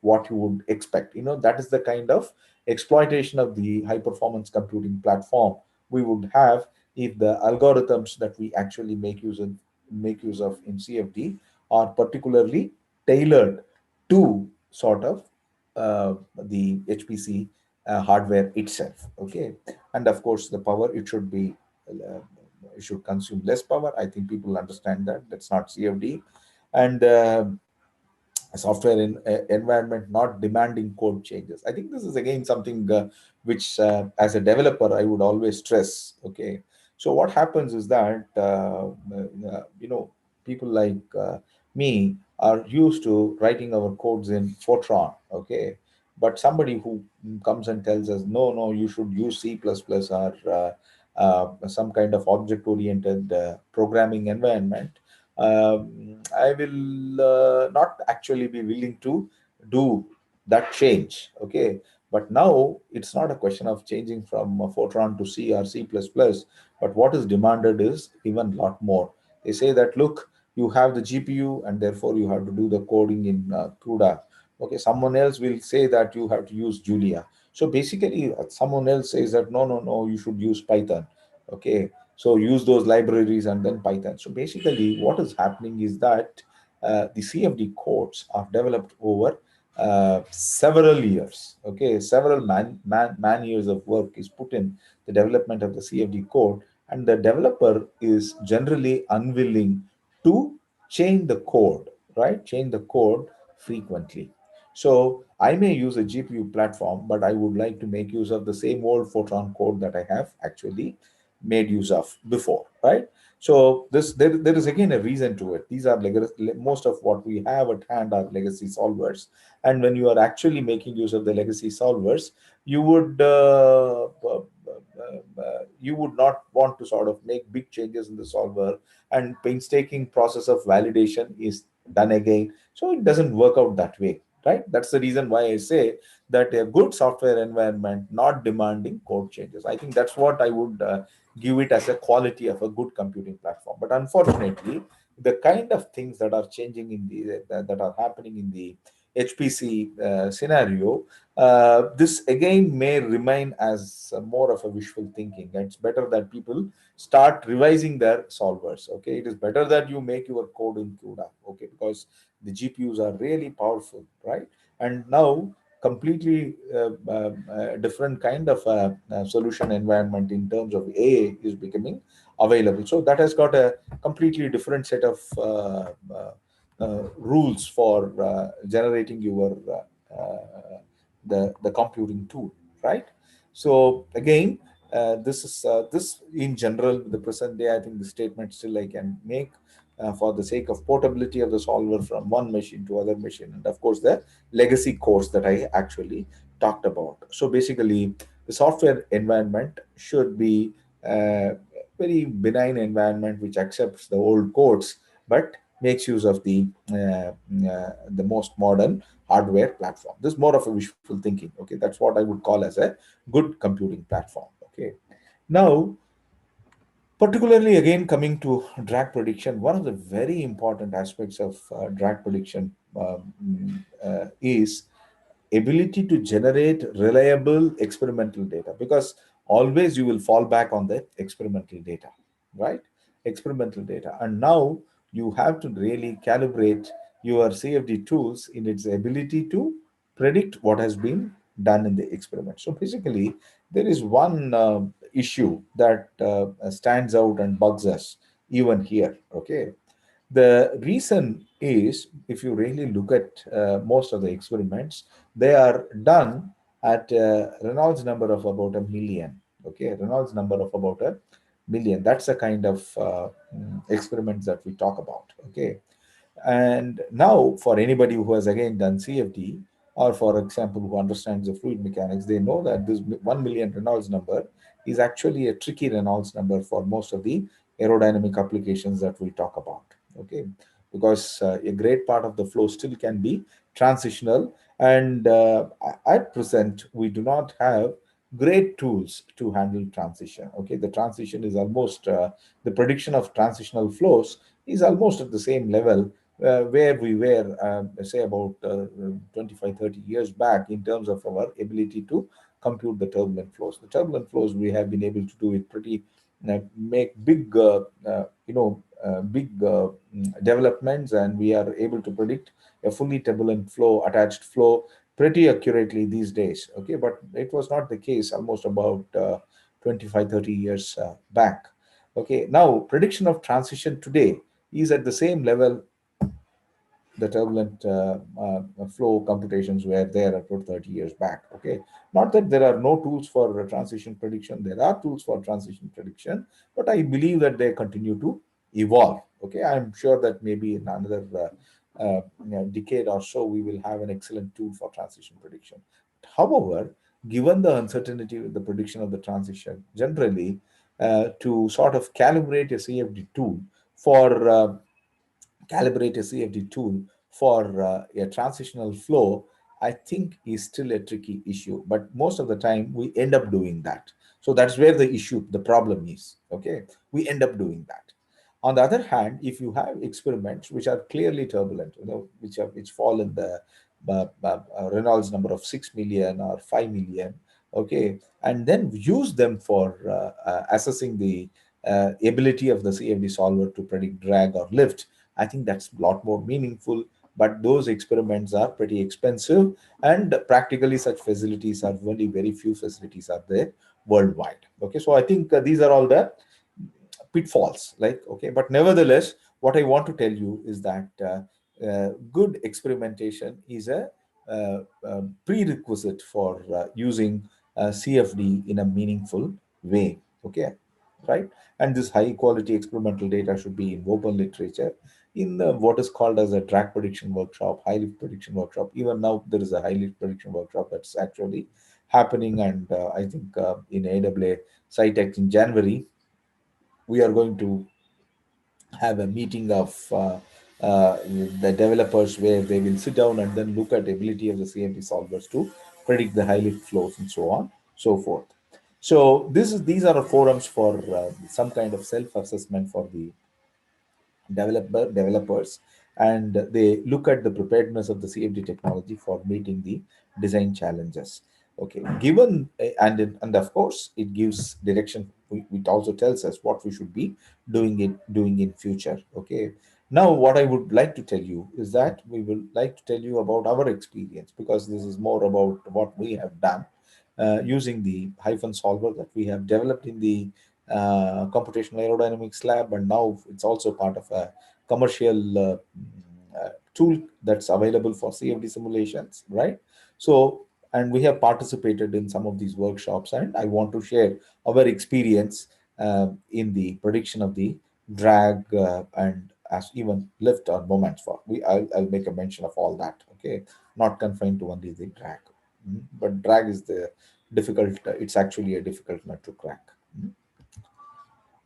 what you would expect. That is the kind of exploitation of the high performance computing platform we would have if the algorithms that we actually make use of in CFD are particularly tailored to sort of the HPC hardware itself. Okay, and of course the power, uh, it should consume less power. I think people understand that. That's not CFD. And software environment not demanding code changes. I think this is again something which, as a developer, I would always stress. Okay, so what happens is that people like me are used to writing our codes in Fortran. Okay, but somebody who comes and tells us, no, no, you should use C++ or some kind of object oriented programming environment, I will not actually be willing to do that change. Okay, but now it's not a question of changing from Fortran to C or C++, but what is demanded is even a lot more. They say that, look, you have the GPU and therefore you have to do the coding in CUDA. Okay, someone else will say that you have to use Julia. So basically, someone else says that no, no, no, you should use Python. Okay, so use those libraries and then Python. So basically what is happening is that the CFD codes are developed over several years. Okay, several man years of work is put in the development of the CFD code, and the developer is generally unwilling to change the code, right? Change the code frequently. So I may use a GPU platform, but I would like to make use of the same old Fortran code that I have actually made use of before, right? So there is again a reason to it. These are most of what we have at hand are legacy solvers, and when you are actually making use of the legacy solvers, you would you would not want to sort of make big changes in the solver, and painstaking process of validation is done again. So it doesn't work out that way, right? That's the reason why I say that a good software environment not demanding code changes. I think that's what I would give it as a quality of a good computing platform. But unfortunately, the kind of things that are changing in the that are happening in the HPC scenario, this again may remain as more of a wishful thinking. It's better that people start revising their solvers. Okay, it is better that you make your code in CUDA. Okay, because the GPUs are really powerful, right? And now completely different kind of solution environment in terms of AI is becoming available. So that has got a completely different set of rules for generating your the computing tool, right? So again, this in general, the present day, I think the statement still I can make for the sake of portability of the solver from one machine to other machine, and of course the legacy course that I actually talked about. So basically, the software environment should be a very benign environment which accepts the old codes but makes use of the most modern hardware platform. This is more of a wishful thinking. Okay, that's what I would call as a good computing platform. Okay, now particularly again coming to drag prediction, one of the very important aspects of drag prediction is ability to generate reliable experimental data, because always you will fall back on the experimental data, right? Experimental data, and now you have to really calibrate your CFD tools in its ability to predict what has been done in the experiment. So basically, there is one issue that stands out and bugs us even here. Okay, the reason is, if you really look at most of the experiments, they are done at a Reynolds number of about a million. Okay, Reynolds number of about a million. That's the kind of experiments that we talk about. Okay, and now, for anybody who has again done CFD, or for example, who understands the fluid mechanics, they know that this 1 million Reynolds number is actually a tricky Reynolds number for most of the aerodynamic applications that we talk about. Okay, because a great part of the flow still can be transitional, and at present, we do not have great tools to handle transition. Okay, the transition is almost the prediction of transitional flows is almost at the same level where we were, say, about 25, 30 years back in terms of our ability to compute the turbulent flows. The turbulent flows, we have been able to do it pretty, make big, big developments, and we are able to predict a fully turbulent flow, attached flow, pretty accurately these days. Okay, but it was not the case almost about 25, 30 years back. Okay, now prediction of transition today is at the same level the turbulent flow computations were there about 30 years back. Okay, not that there are no tools for transition prediction, there are tools for transition prediction, but I believe that they continue to evolve. Okay, I'm sure that maybe in another decade or so we will have an excellent tool for transition prediction. However, given the uncertainty with the prediction of the transition generally, to sort of calibrate a CFD tool for calibrate a CFD tool for a transitional flow, I think is still a tricky issue. But most of the time, we end up doing that. So that's where the issue, the problem is. Okay, we end up doing that. On the other hand, if you have experiments which are clearly turbulent, which fall in the Reynolds number of 6 million or 5 million, okay, and then use them for assessing the ability of the CFD solver to predict drag or lift, I think that's a lot more meaningful. But those experiments are pretty expensive, and practically such facilities are only very few facilities are there worldwide. Okay, so I think these are all the pitfalls. Like, okay, but nevertheless, what I want to tell you is that good experimentation is a prerequisite for using CFD in a meaningful way. Okay, right? And this high quality experimental data should be in open literature, in what is called as a drag prediction workshop, high lift prediction workshop. Even now, there is a high lift prediction workshop that's actually happening, and I think in AAA SciTech in January, we are going to have a meeting of the developers where they will sit down and then look at the ability of the CMP solvers to predict the high lift flows and so on, so forth. So these are forums for some kind of self-assessment for the developers, and they look at the preparedness of the CFD technology for meeting the design challenges. Okay, given and of course it gives direction. It also tells us what we should be doing in future. Okay, Now, what I would like to tell you is that we will like to tell you about our experience, because this is more about what we have done using the hyphen solver that we have developed in the computational aerodynamics lab, and now it's also part of a commercial tool that's available for CFD simulations, right? So, and we have participated in some of these workshops, and I want to share our experience in the prediction of the drag and as even lift or moments for I'll make a mention of all that, okay, not confined to only the drag. But drag is the difficult, it's actually a difficult nut to crack.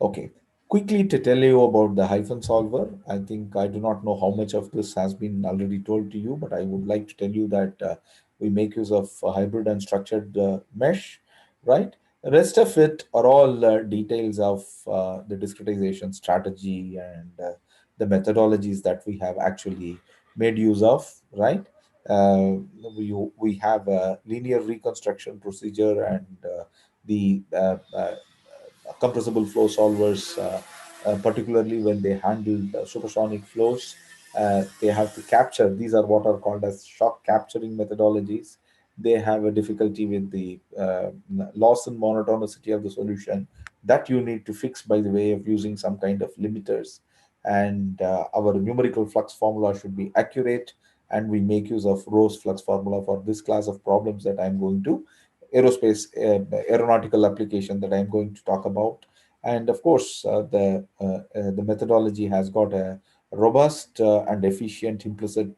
Okay, quickly to tell you about the hyphen solver. I think I do not know how much of this has been already told to you, but I would like to tell you that we make use of hybrid and structured mesh, right? The rest of it are all details of the discretization strategy and the methodologies that we have actually made use of, right? Uh, we have a linear reconstruction procedure and the compressible flow solvers, particularly when they handle supersonic flows. They have to capture, these are what are called as shock capturing methodologies. They have a difficulty with the loss in monotonicity of the solution that you need to fix by the way of using some kind of limiters. And our numerical flux formula should be accurate, and we make use of Rose flux formula for this class of problems that I'm going to aerospace aeronautical application that I'm going to talk about. And of course, the methodology has got a robust and efficient implicit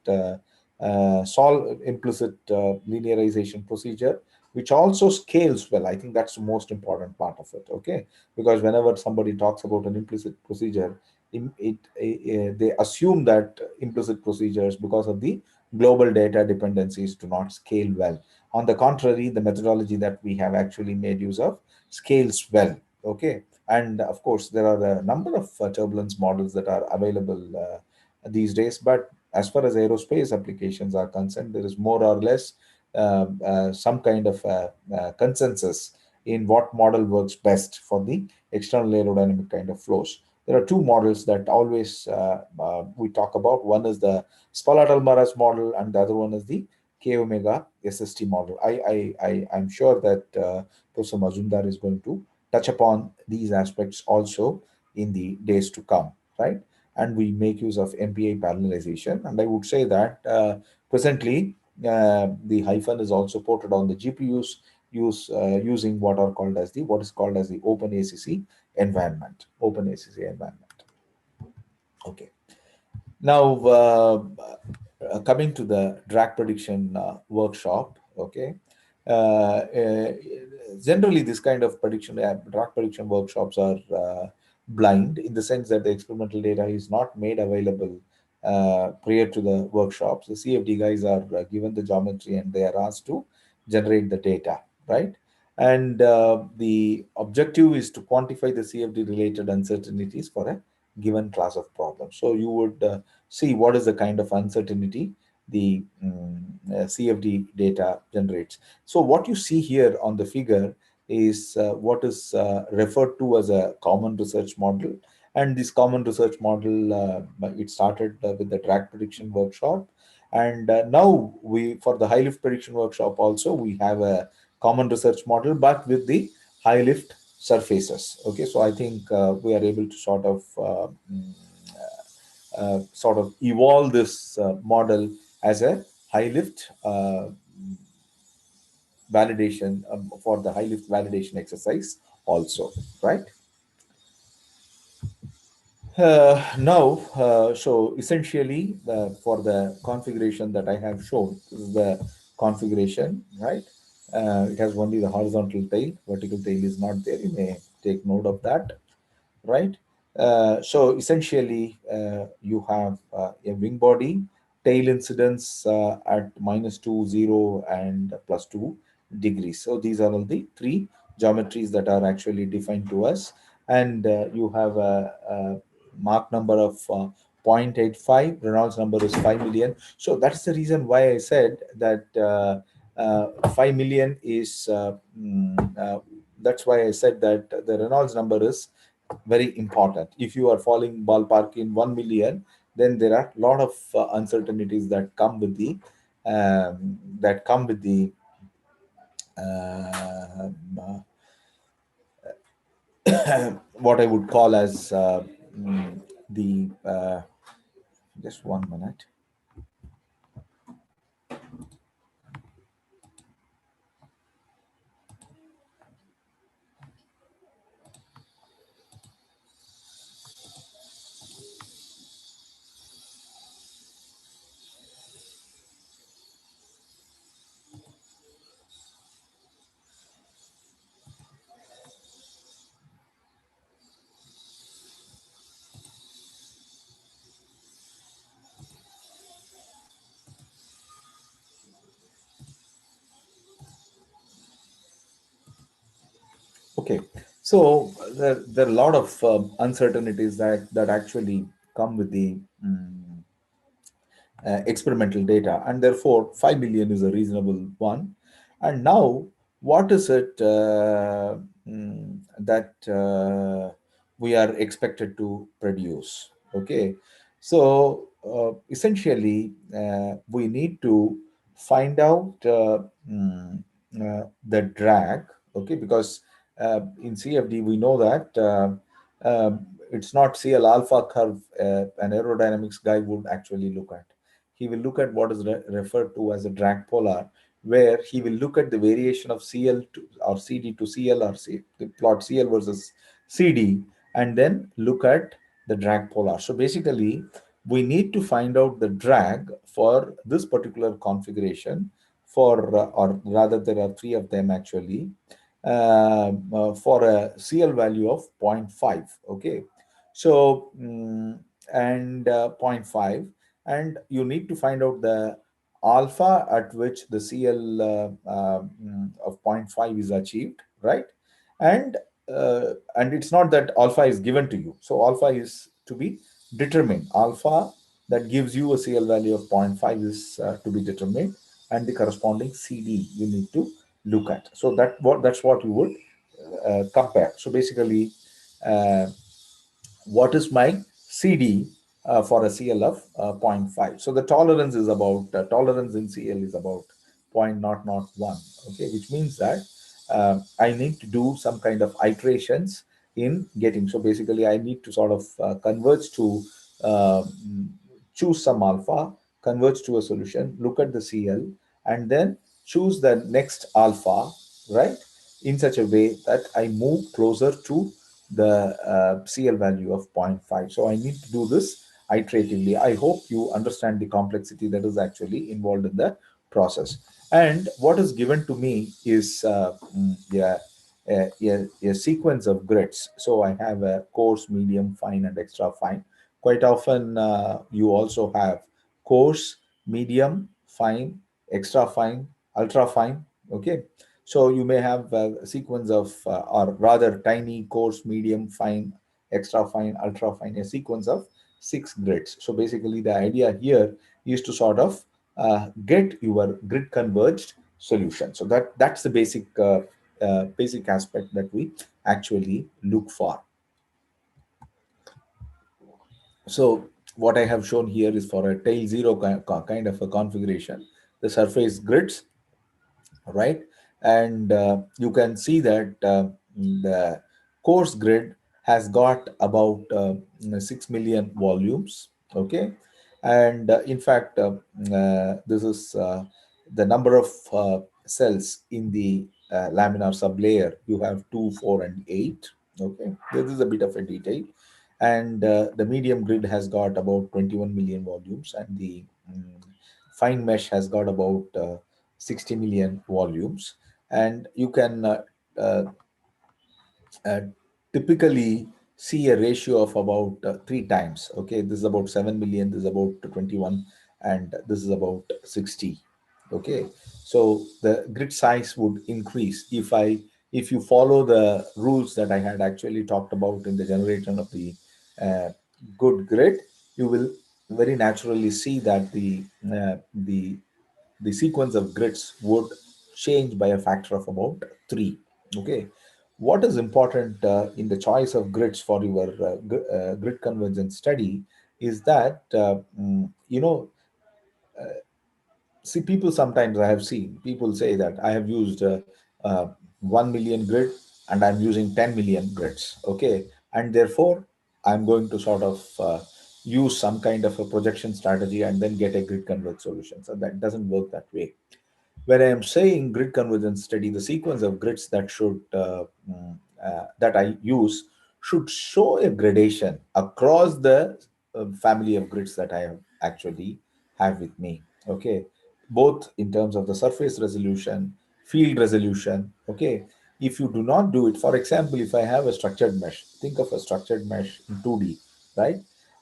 linearization procedure, which also scales well. I think that's the most important part of it. Okay, because whenever somebody talks about an implicit procedure, they assume that implicit procedures, because of the global data dependencies, do not scale well. On the contrary, the methodology that we have actually made use of scales well. Okay. And of course, there are a number of turbulence models that are available these days. But as far as aerospace applications are concerned, there is more or less some kind of consensus in what model works best for the external aerodynamic kind of flows. There are two models that always we talk about. One is the Spalatal-Maras model, and the other one is the K omega SST model. I'm sure that Professor Mazumdar is going to touch upon these aspects also in the days to come, right? And we make use of MPI parallelization. And I would say that presently the hyphen is also ported on the GPUs using what is called as the open ACC environment. Open ACC environment. Okay. Now, coming to the drag prediction workshop, okay. Generally, this kind of drag prediction workshops are blind, in the sense that the experimental data is not made available prior to the workshops. The CFD guys are given the geometry and they are asked to generate the data, right? And the objective is to quantify the CFD related uncertainties for a given class of problems. So you would see what is the kind of uncertainty the CFD data generates. So what you see here on the figure is what is referred to as a common research model. And this common research model, it started with the drag prediction workshop. And now for the high lift prediction workshop also, we have a common research model, but with the high lift surfaces. Okay, so I think we are able to sort of evolve this model as a high lift validation for the high lift validation exercise also, right? So essentially, for the configuration that I have shown, this is the configuration, right? It has only the horizontal tail, vertical tail is not there. You may take note of that, right? So essentially, you have a wing body, tail incidence at -2, 0, and +2 degrees. So these are all the three geometries that are actually defined to us. And you have a Mach number of 0.85. Reynolds number is 5 million. So that's the reason why I said that 5 million is, that's why I said that the Reynolds number is very important. If you are falling ballpark in 1 million, then there are a lot of uncertainties that come with the uh, what I would call as the just 1 minute. Okay, so there are a lot of uncertainties that actually come with the experimental data, and therefore 5 million is a reasonable one. And now, what is it that we are expected to produce? Okay, so essentially, we need to find out the drag. Okay, because in CFD we know that it's not CL alpha curve an aerodynamics guy would actually look at. He will look at what is referred to as a drag polar, where he will look at the variation of CL to, or CD to CL, or plot CL versus CD, and then look at the drag polar. So basically, we need to find out the drag for this particular configuration for, or rather, there are three of them actually, for a CL value of zero point 0.5. Okay, so and zero point 0.5, and you need to find out the alpha at which the CL of zero point 0.5 is achieved, right? And and it's not that alpha is given to you. So alpha is to be determined. Alpha that gives you a CL value of zero point 0.5 is to be determined, and the corresponding CD you need to look at. So that's what you would compare. So basically, uh, what is my CD for a CL of zero point 0.5. So the tolerance is about, tolerance in CL is about 0.001. Okay, which means that I need to do some kind of iterations in getting. So basically, I need to sort of converge to uh, choose some alpha, converge to a solution, look at the CL, and then choose the next alpha, right? In such a way that I move closer to the CL value of zero point 0.5. So I need to do this iteratively. I hope you understand the complexity that is actually involved in the process. And what is given to me is yeah, a sequence of grids. So I have a coarse, medium, fine, and extra fine. Quite often, you also have coarse, medium, fine, extra fine, ultra fine. Okay, so you may have a sequence of, or rather, tiny, coarse, medium, fine, extra fine, ultra fine, a sequence of 6 grids. So basically, the idea here is to sort of get your grid converged solution. So that's the basic aspect that we actually look for. So what I have shown here is for a tail zero kind of a configuration, the surface grids, right? And you can see that the course grid has got about 6 million volumes. Okay, and in fact, this is the number of cells in the laminar sublayer. You have 2, 4, and 8. Okay, this is a bit of a detail. And the medium grid has got about 21 million volumes, and the fine mesh has got about 60 million volumes. And you can uh, uh, typically see a ratio of about 3 times. Okay, this is about 7 million, this is about 21, and this is about 60. Okay, so the grid size would increase if you follow the rules that I had actually talked about in the generation of the uh, good grid. You will very naturally see that the sequence of grids would change by a factor of about 3. Okay, what is important in the choice of grids for your grid convergence study is that see, people sometimes, I have seen people say that I have used 1 million grid and I'm using 10 million grids, okay, and therefore I'm going to sort of use some kind of a projection strategy and then get a grid converged solution. So that doesn't work that way. When I am saying grid convergence study, the sequence of grids that I use should show a gradation across the family of grids that I have actually have with me. Okay, both in terms of the surface resolution, field resolution. Okay, if you do not do it, for example, if I have a structured mesh, think of a structured mesh in 2D, right?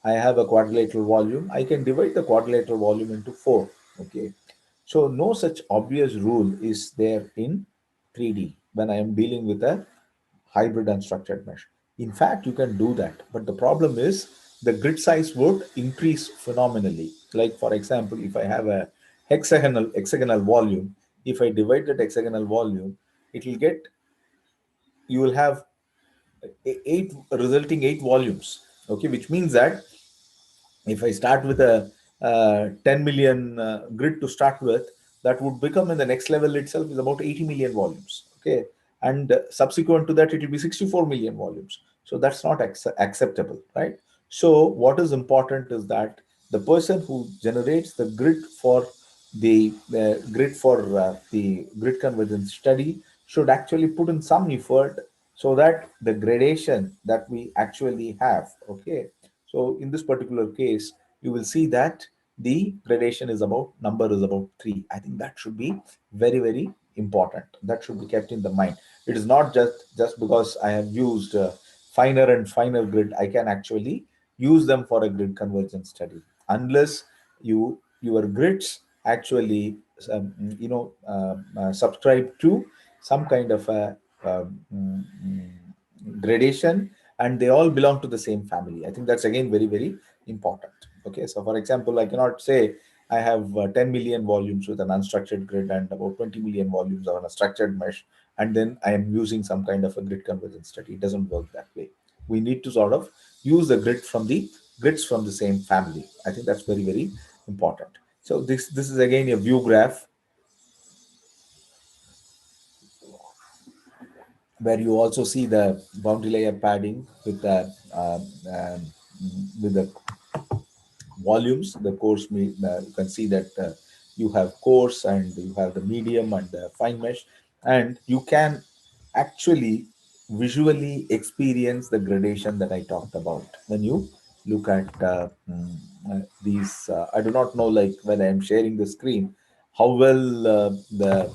I have a quadrilateral volume. I can divide the quadrilateral volume into four. Okay, so no such obvious rule is there in 3D when I am dealing with a hybrid unstructured mesh. In fact, you can do that, but the problem is the grid size would increase phenomenally. Like for example, if I have a hexagonal volume, if I divide that hexagonal volume, it will get you will have eight resulting eight volumes. Okay, which means that if I start with a 10 million grid to start with, that would become in the next level itself is about 80 million volumes. Okay. And subsequent to that, it will be 64 million volumes. So that's not acceptable, right? So what is important is that the person who generates the grid convergence study should actually put in some effort so that the gradation that we actually have, okay, so in this particular case, you will see that the gradation is about number is about three. I think that should be very, very important. That should be kept in the mind. It is not just because I have used finer and finer grid, I can actually use them for a grid convergence study. Unless your grids actually subscribe to some kind of a gradation, and they all belong to the same family. I think that's again very, very important. Okay, so for example, I cannot say I have 10 million volumes with an unstructured grid and about 20 million volumes on a structured mesh, and then I am using some kind of a grid convergence study. It doesn't work that way. We need to sort of use the grids from the same family. I think that's very, very important. So this is again a view graph where you also see the boundary layer padding with the volumes. The coarse, you can see that you have coarse and you have the medium and the fine mesh, and you can actually visually experience the gradation that I talked about when you look at these. I do not know, like when I am sharing the screen, how well the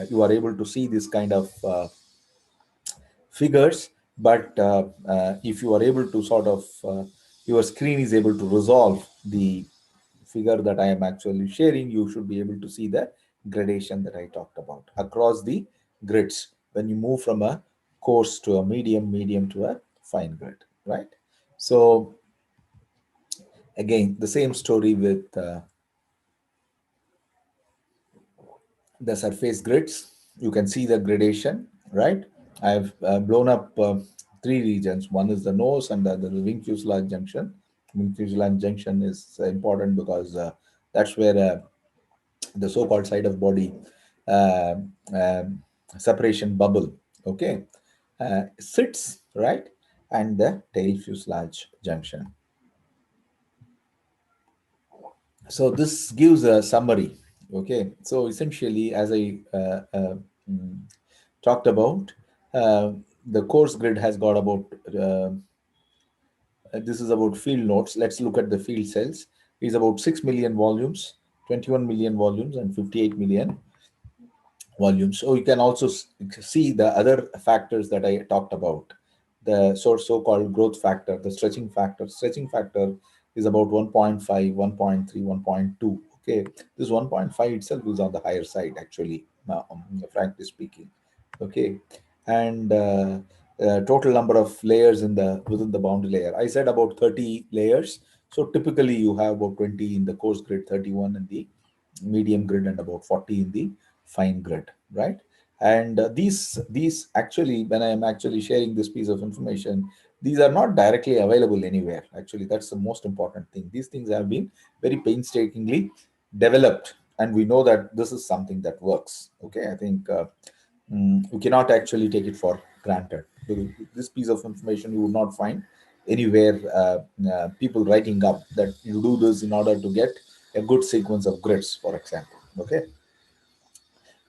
you are able to see this kind of figures, but if you are able to sort of your screen is able to resolve the figure that I am actually sharing, you should be able to see the gradation that I talked about across the grids when you move from a coarse to a medium to a fine grid, right? So again, the same story with the surface grids. You can see the gradation, right? I've blown up three regions. One is the nose, and the other the wing fuselage junction. Wing fuselage junction is important because that's where the so-called side of body uh, um, separation bubble, okay, sits, right, and the tail fuselage junction. So this gives a summary. Okay, so essentially, as I mm, talked about, uh, the course grid has got about this is about field nodes. Let's look at the field cells. Is about 6 million volumes, 21 million volumes, and 58 million volume. So you can also see the other factors that I talked about. The so-called growth factor, the stretching factor. Stretching factor is about 1.5, 1.3, 1.2. Okay, this 1.5 itself is on the higher side actually, frankly speaking. Okay, and total number of layers in the within the boundary layer. I said about 30 layers. So typically you have about 20 in the coarse grid, 31 in the medium grid, and about 40 in the fine grid, right? And these actually, when I am actually sharing this piece of information, These are not directly available anywhere. Actually, that's the most important thing. These things have been very painstakingly developed, and we know that this is something that works. Okay, I think we cannot actually take it for granted. This piece of information you would not find anywhere. People writing up that you do this in order to get a good sequence of grids, for example. Okay,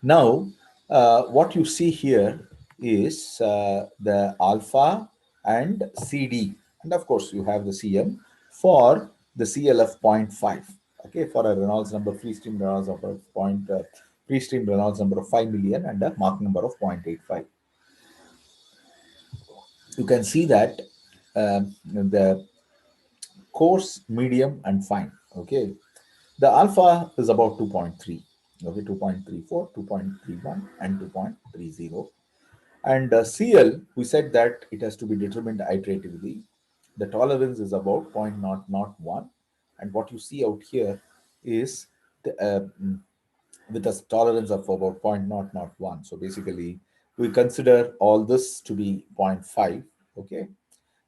now, what you see here is the alpha and CD. And of course, you have the CM for the CL of zero point 0.5. Okay, for a Reynolds number, free stream Reynolds number of free stream Reynolds number of 5 million and a Mach number of 0.85. You can see that the coarse, medium, and fine. Okay, the alpha is about 2.3. Okay, 2.34, 2.31, and 2.30. And CL, we said that it has to be determined iteratively. The tolerance is about 0.001. And what you see out here is the, with a tolerance of about zero point zero zero 0.001. So basically, we consider all this to be zero point 0.5. Okay,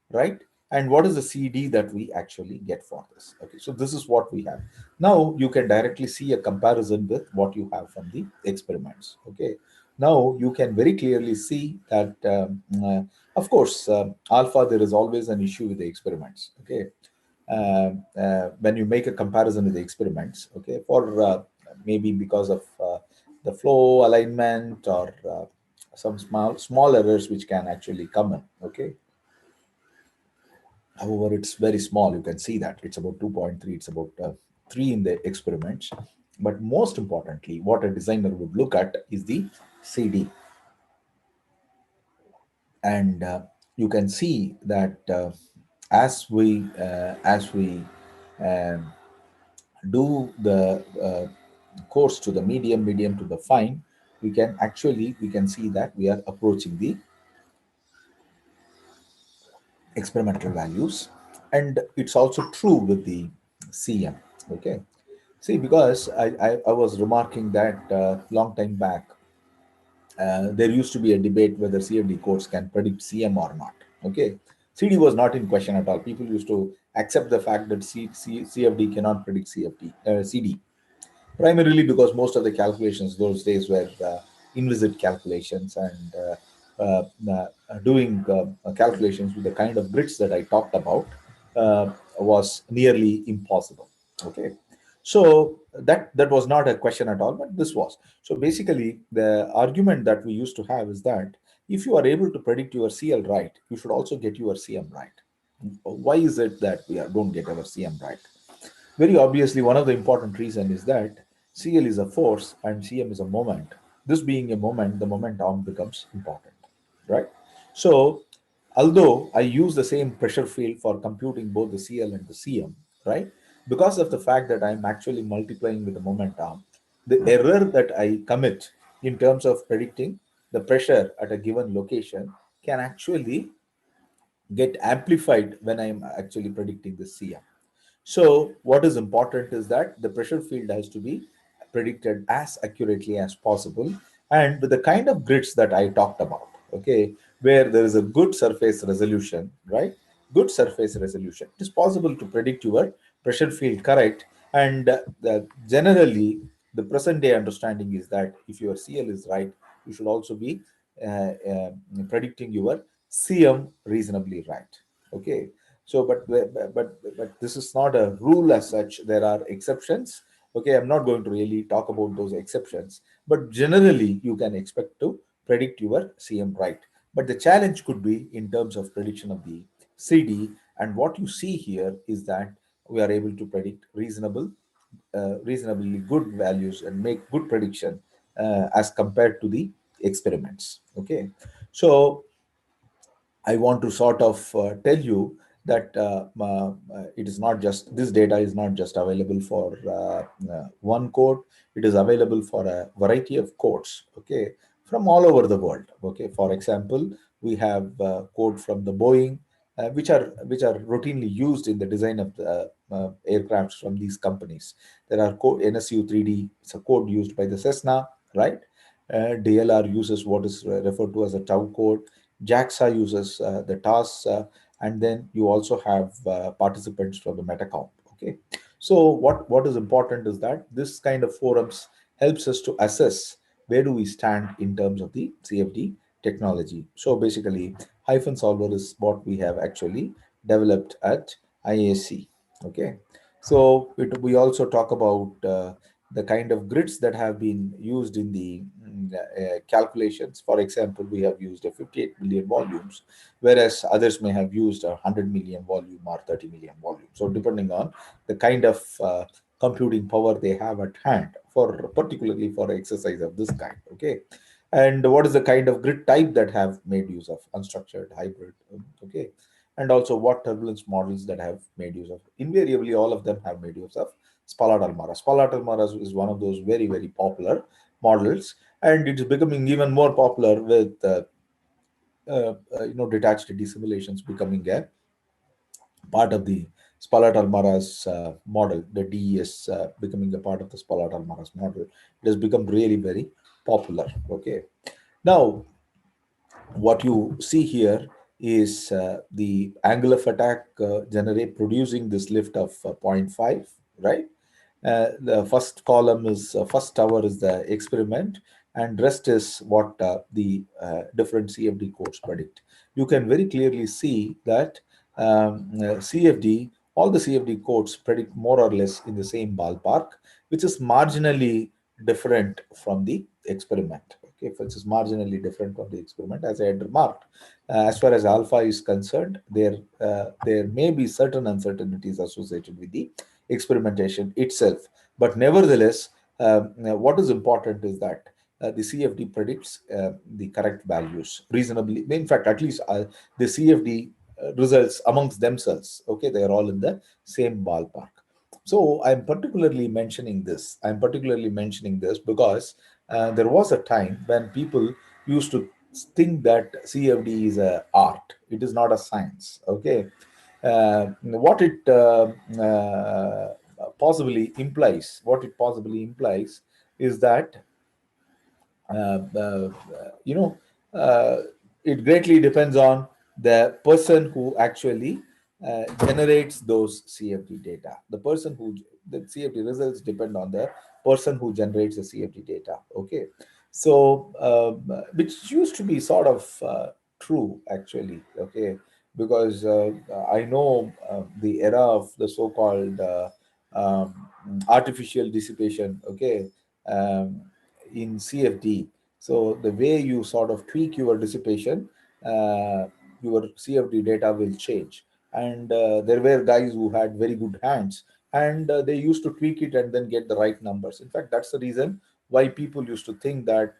right? And what is the CD that we actually get for this? Okay, so this is what we have. Now you can directly see a comparison with what you have from the experiments. Okay, now you can very clearly see that, of course, alpha, there is always an issue with the experiments. Okay, when you make a comparison with the experiments, okay, for maybe because of the flow alignment or some small errors which can actually come in. Okay, however, it's very small. You can see that it's about 2.3. It's about 3 in the experiments. But most importantly, what a designer would look at is the CD. And you can see that as we um, do the course to the medium to the fine, we can see that we are approaching the experimental values, and it's also true with the CM. Okay, see, because I was remarking that long time back, there used to be a debate whether CFD codes can predict CM or not. Okay, CD was not in question at all. People used to accept the fact that CFD cannot predict CD, primarily because most of the calculations those days were invisit calculations, and doing calculations with the kind of grids that I talked about was nearly impossible. Okay, so that was not a question at all, but this was. So basically, the argument that we used to have is that if you are able to predict your CL right, you should also get your CM right. Why is it that don't get our CM right? Very obviously, one of the important reasons is that CL is a force and CM is a moment. This being a moment, the moment arm becomes important, right? So, although I use the same pressure field for computing both the CL and the CM, right? Because of the fact that I'm actually multiplying with the moment arm, the error that I commit in terms of predicting the pressure at a given location can actually get amplified when I'm actually predicting the CM. So, what is important is that the pressure field has to be predicted as accurately as possible, and with the kind of grids that I talked about, okay, where there is a good surface resolution, right? Good surface resolution. It is possible to predict your pressure field correct, and generally, the present day understanding is that if your CL is right, you should also be predicting your CM reasonably right. Okay, so, but this is not a rule as such. There are exceptions. Okay, I'm not going to really talk about those exceptions, but generally you can expect to predict your CM right. But the challenge could be in terms of prediction of the CD. And what you see here is that we are able to predict reasonably good values and make good prediction as compared to the experiments. Okay, so I want to sort of tell you that it is not just this data is not just available for one code. It is available for a variety of codes. Okay, from all over the world. Okay, for example, we have code from the Boeing, which are routinely used in the design of the aircrafts from these companies. There are code NSU 3D. It's a code used by the Cessna, right? DLR uses what is referred to as a TAU code. JAXA uses the TAS and then you also have participants from the metacomp. Okay, so what is important is that this kind of forums helps us to assess where do we stand in terms of the CFD technology. So basically, hyphen solver is what we have actually developed at IAC. Okay, so we also talk about the kind of grids that have been used in the calculations. For example, we have used a 58 million volumes, whereas others may have used a 100 million volume or 30 million volume. So depending on the kind of computing power they have at hand for particularly for exercise of this kind. Okay, and what is the kind of grid type that have made use of unstructured hybrid. Okay, and also what turbulence models that have made use of. Invariably, all of them have made use of Spalart-Almaraz. Spalart-Almaraz is one of those very, very popular models, and it's becoming even more popular with detached dissimulations becoming a part of the Spalart-Almaraz model. The DES becoming a part of the Spalart-Almaraz model. It has become really very popular. Okay, now what you see here is the angle of attack generate producing this lift of zero point 0.5, right? The first column is first tower is the experiment, and rest is what the different CFD codes predict. You can very clearly see that CFD, all the CFD codes predict more or less in the same ballpark, which is marginally different from the experiment. Okay, which is marginally different from the experiment, as I had remarked. As far as alpha is concerned, there may be certain uncertainties associated with the experimentation itself. But nevertheless, what is important is that the CFD predicts the correct values reasonably. In fact, at least the CFD results amongst themselves, okay, they are all in the same ballpark. So I'm particularly mentioning this because there was a time when people used to think that CFD is a art. It is not a science. Okay, what it possibly implies is that uh, uh, you know uh, it greatly depends on the person who actually generates those CFD data. The CFD results depend on the person who generates the CFD data. Okay, so which used to be sort of true actually. Okay, because I know the era of the so-called artificial dissipation. Okay, um, in CFD. So the way you sort of tweak your dissipation, your CFD data will change. And there were guys who had very good hands, and they used to tweak it and then get the right numbers. In fact, that's the reason why people used to think that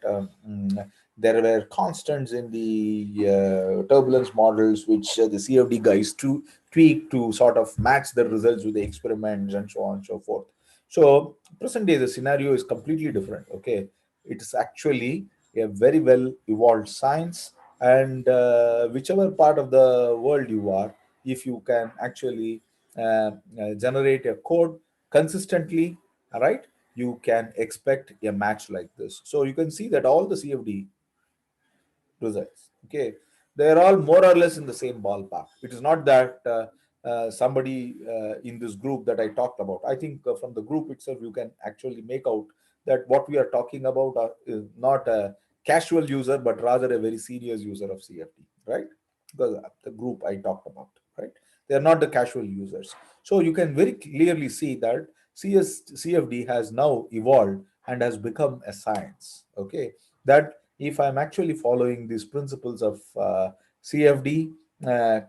there were constants in the turbulence models, which the CFD guys to tweak to sort of match the results with the experiments and so on and so forth. So present day the scenario is completely different. Okay, it is actually a very well evolved science, and whichever part of the world you are, if you can actually generate a code consistently, all right, you can expect a match like this. So you can see that all the CFD results. Okay, they are all more or less in the same ballpark. It is not that somebody in this group that I talked about. I think from the group itself, you can actually make out that what we are talking about is not a casual user, but rather a very serious user of CFD, right? Because the group I talked about, right? They are not the casual users. So you can very clearly see that CFD has now evolved and has become a science. Okay, that if I'm actually following these principles of CFD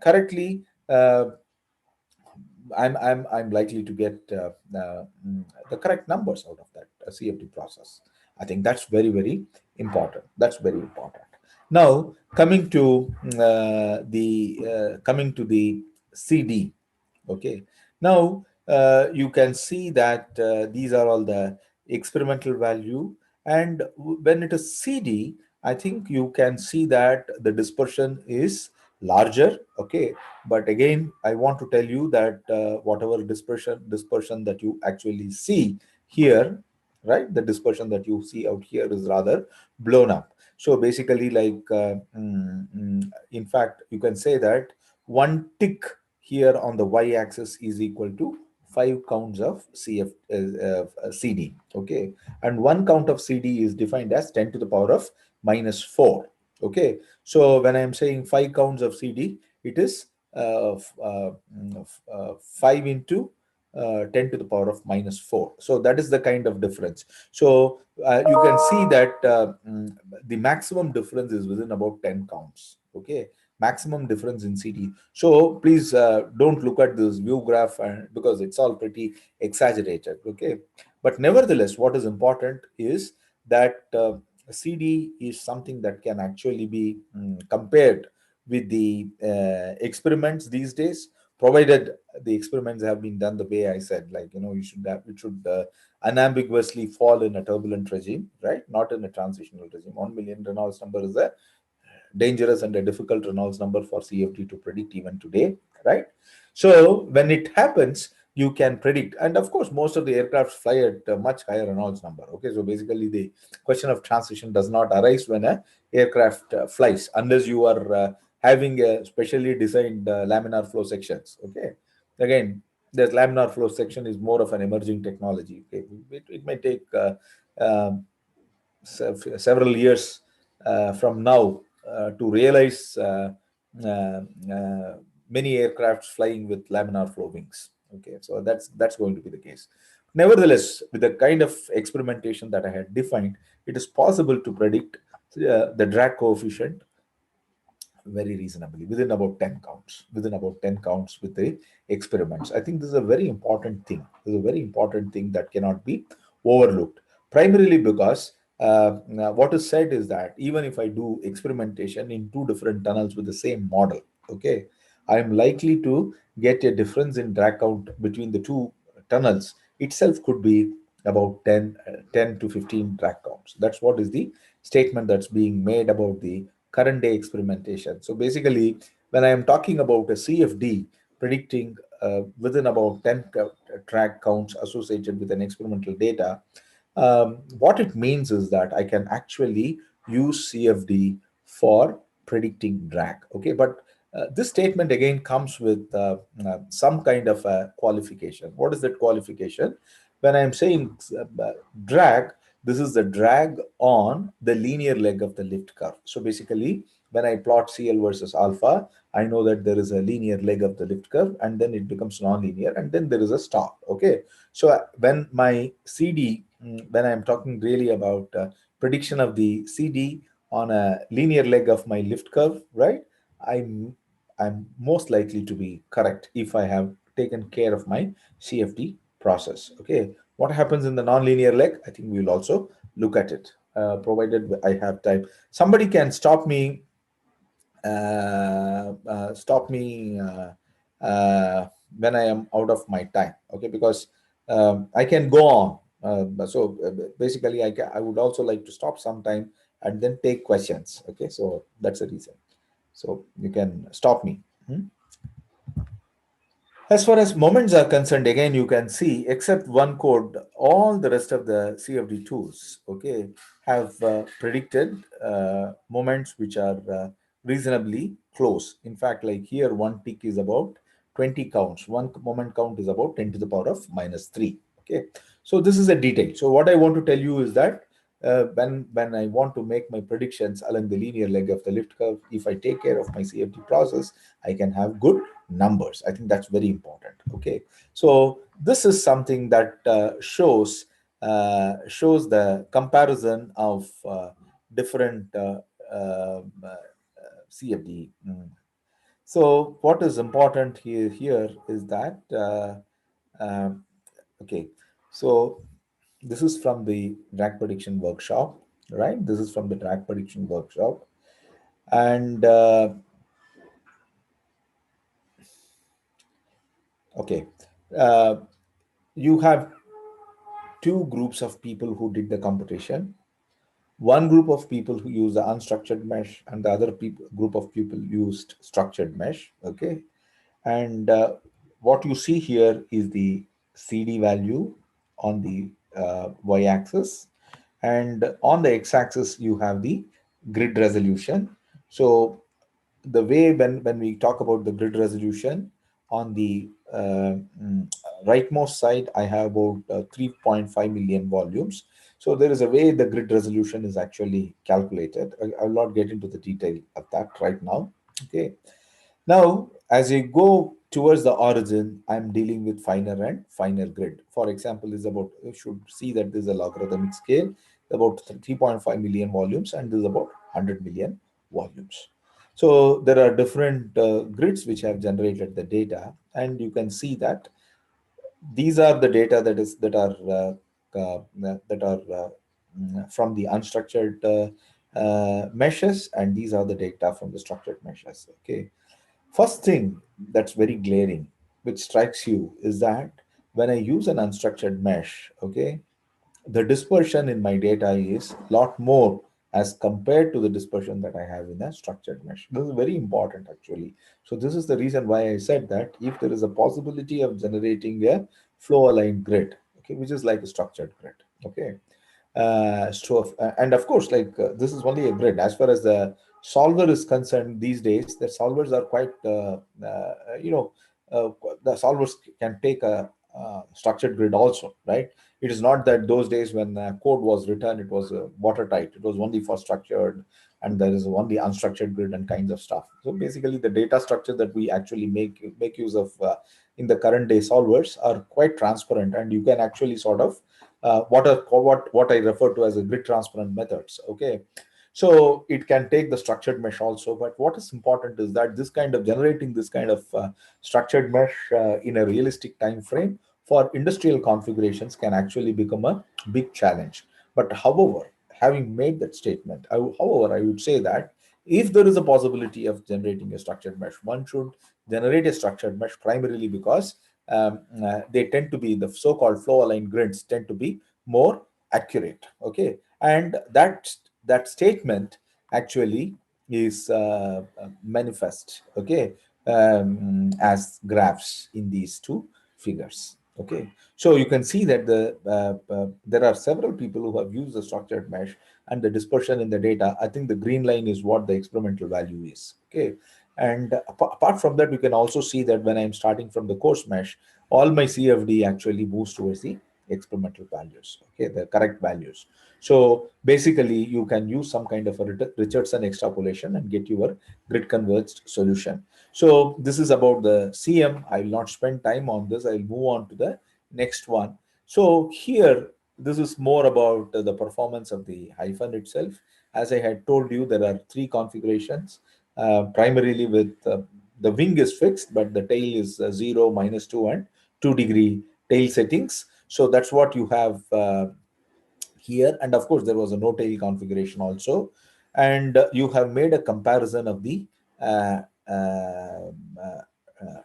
correctly, I'm likely to get the correct numbers out of that CFD process. I think that's very very important. That's very important. Now coming to the CD. Okay. Now you can see that these are all the experimental value, and when it is CD, I think you can see that the dispersion is larger. Okay, but again, I want to tell you that whatever dispersion that you actually see here, right, the dispersion that you see out here is rather blown up. So basically, like in fact, you can say that one tick here on the y-axis is equal to 5 counts of CD. Okay, and one count of CD is defined as 10 to the power of minus 4. Okay, so when I am saying 5 counts of CD, it is 5 into 10 to the power of minus 4. So that is the kind of difference. So you can see that the maximum difference is within about 10 counts. Okay, maximum difference in CD. So please don't look at this view graph, because it's all pretty exaggerated. Okay, but nevertheless, what is important is that CD is something that can actually be compared with the experiments these days, provided the experiments have been done the way I said. Like, you should have, it should unambiguously fall in a turbulent regime, right? Not in a transitional regime. 1 million Reynolds number is a dangerous and a difficult Reynolds number for CFD to predict even today, right? So when it happens, you can predict, and of course, most of the aircraft fly at a much higher Reynolds number. Okay, so basically, the question of transition does not arise when a aircraft flies, unless you are having a specially designed laminar flow sections. Okay, again, this laminar flow section is more of an emerging technology. Okay, it may take several years from now to realize uh, uh, many aircrafts flying with laminar flow wings. Okay, so that's going to be the case. Nevertheless, with the kind of experimentation that I had defined, it is possible to predict the drag coefficient very reasonably within about 10 counts with the experiments. I think this is a very important thing. This is a very important thing that cannot be overlooked, primarily because what is said is that even if I do experimentation in two different tunnels with the same model, okay, I am likely to get a difference in drag count between the two tunnels itself could be about 10 to 15 drag counts. That's what is the statement that's being made about the current day experimentation. So basically, when I am talking about a CFD predicting within about 10 track counts associated with an experimental data, what it means is that I can actually use CFD for predicting drag. Okay, but this statement again comes with some kind of a qualification. What is that qualification? When I'm saying drag, this is the drag on the linear leg of the lift curve. So basically, when I plot CL versus alpha, I know that there is a linear leg of the lift curve, and then it becomes non-linear, and then there is a stop. Okay, so when my CD, when I'm talking really about prediction of the CD on a linear leg of my lift curve, right? I'm I'm most likely to be correct if I have taken care of my CFD process. Okay, what happens in the non-linear leg? I think we'll also look at it, provided I have time. Somebody can stop me when I am out of my time. Okay, because I can go on. Basically, I would also like to stop sometime and then take questions. Okay, so that's the reason. So you can stop me. Hmm? As far as moments are concerned, again, you can see, except one code, all the rest of the CFD tools, okay, have predicted moments which are reasonably close. In fact, like here, one tick is about 20 counts. One moment count is about 10 to the power of minus 3. Okay, so this is a detail. So what I want to tell you is that when I want to make my predictions along the linear leg of the lift curve, if I take care of my CFD process, I can have good numbers. I think that's very important. Okay, so this is something that shows the comparison of different CFD. So what is important here is that um, okay, so this is from the drag prediction workshop, right? This is from the drag prediction workshop, and okay, uh, you have two groups of people who did the computation. One group of people who use the unstructured mesh, and the other group of people used structured mesh. Okay, and what you see here is the CD value on the y-axis, and on the x-axis you have the grid resolution. So the way when we talk about the grid resolution, on the rightmost side, I have about 3.5 million volumes. So there is a way the grid resolution is actually calculated. I will not get into the detail of that right now. Okay. Now, as you go towards the origin, I'm dealing with finer and finer grid. For example, is about, you should see that this is a logarithmic scale, about 3.5 million volumes, and this is about 100 million volumes. So there are different grids which have generated the data, and you can see that these are the data that are from the unstructured meshes, and these are the data from the structured meshes. Okay. First thing that's very glaring, which strikes you, is that when I use an unstructured mesh, okay, the dispersion in my data is a lot more as compared to the dispersion that I have in a structured mesh. This is very important actually. So this is the reason why I said that if there is a possibility of generating a flow aligned grid, okay, which is like a structured grid, okay, and of course, this is only a grid. As far as the solver is concerned, these days the solvers are quite you know uh, the solvers can take a structured grid also, right? It is not that those days when code was written, it was watertight. It was only for structured, and there is only unstructured grid and kinds of stuff. So basically, the data structure that we actually make use of in the current day solvers are quite transparent, and you can actually sort of what I refer to as a grid transparent methods. Okay, so it can take the structured mesh also. But what is important is that this kind of generating this kind of structured mesh in a realistic time frame for industrial configurations can actually become a big challenge. But however, having made that statement, however, I would say that if there is a possibility of generating a structured mesh, one should generate a structured mesh primarily because they tend to be, the so-called flow aligned grids tend to be more accurate. Okay, and that statement actually is manifest, okay, as graphs in these two figures. Okay, so you can see that there are several people who have used the structured mesh, and the dispersion in the data, I think the green line is what the experimental value is. Okay, and apart from that, you can also see that when I'm starting from the coarse mesh, all my CFD actually moves towards the experimental values, okay, the correct values. So basically, you can use some kind of a Richardson extrapolation and get your grid converged solution. So this is about the CM. I will not spend time on this. I'll move on to the next one. So here, this is more about the performance of the hyphen itself. As I had told you, there are three configurations, primarily with the wing is fixed, but the tail is 0, -2, and 2-degree tail settings. So that's what you have here. And of course, there was a no tail configuration also. And you have made a comparison of the uh, uh, uh, uh,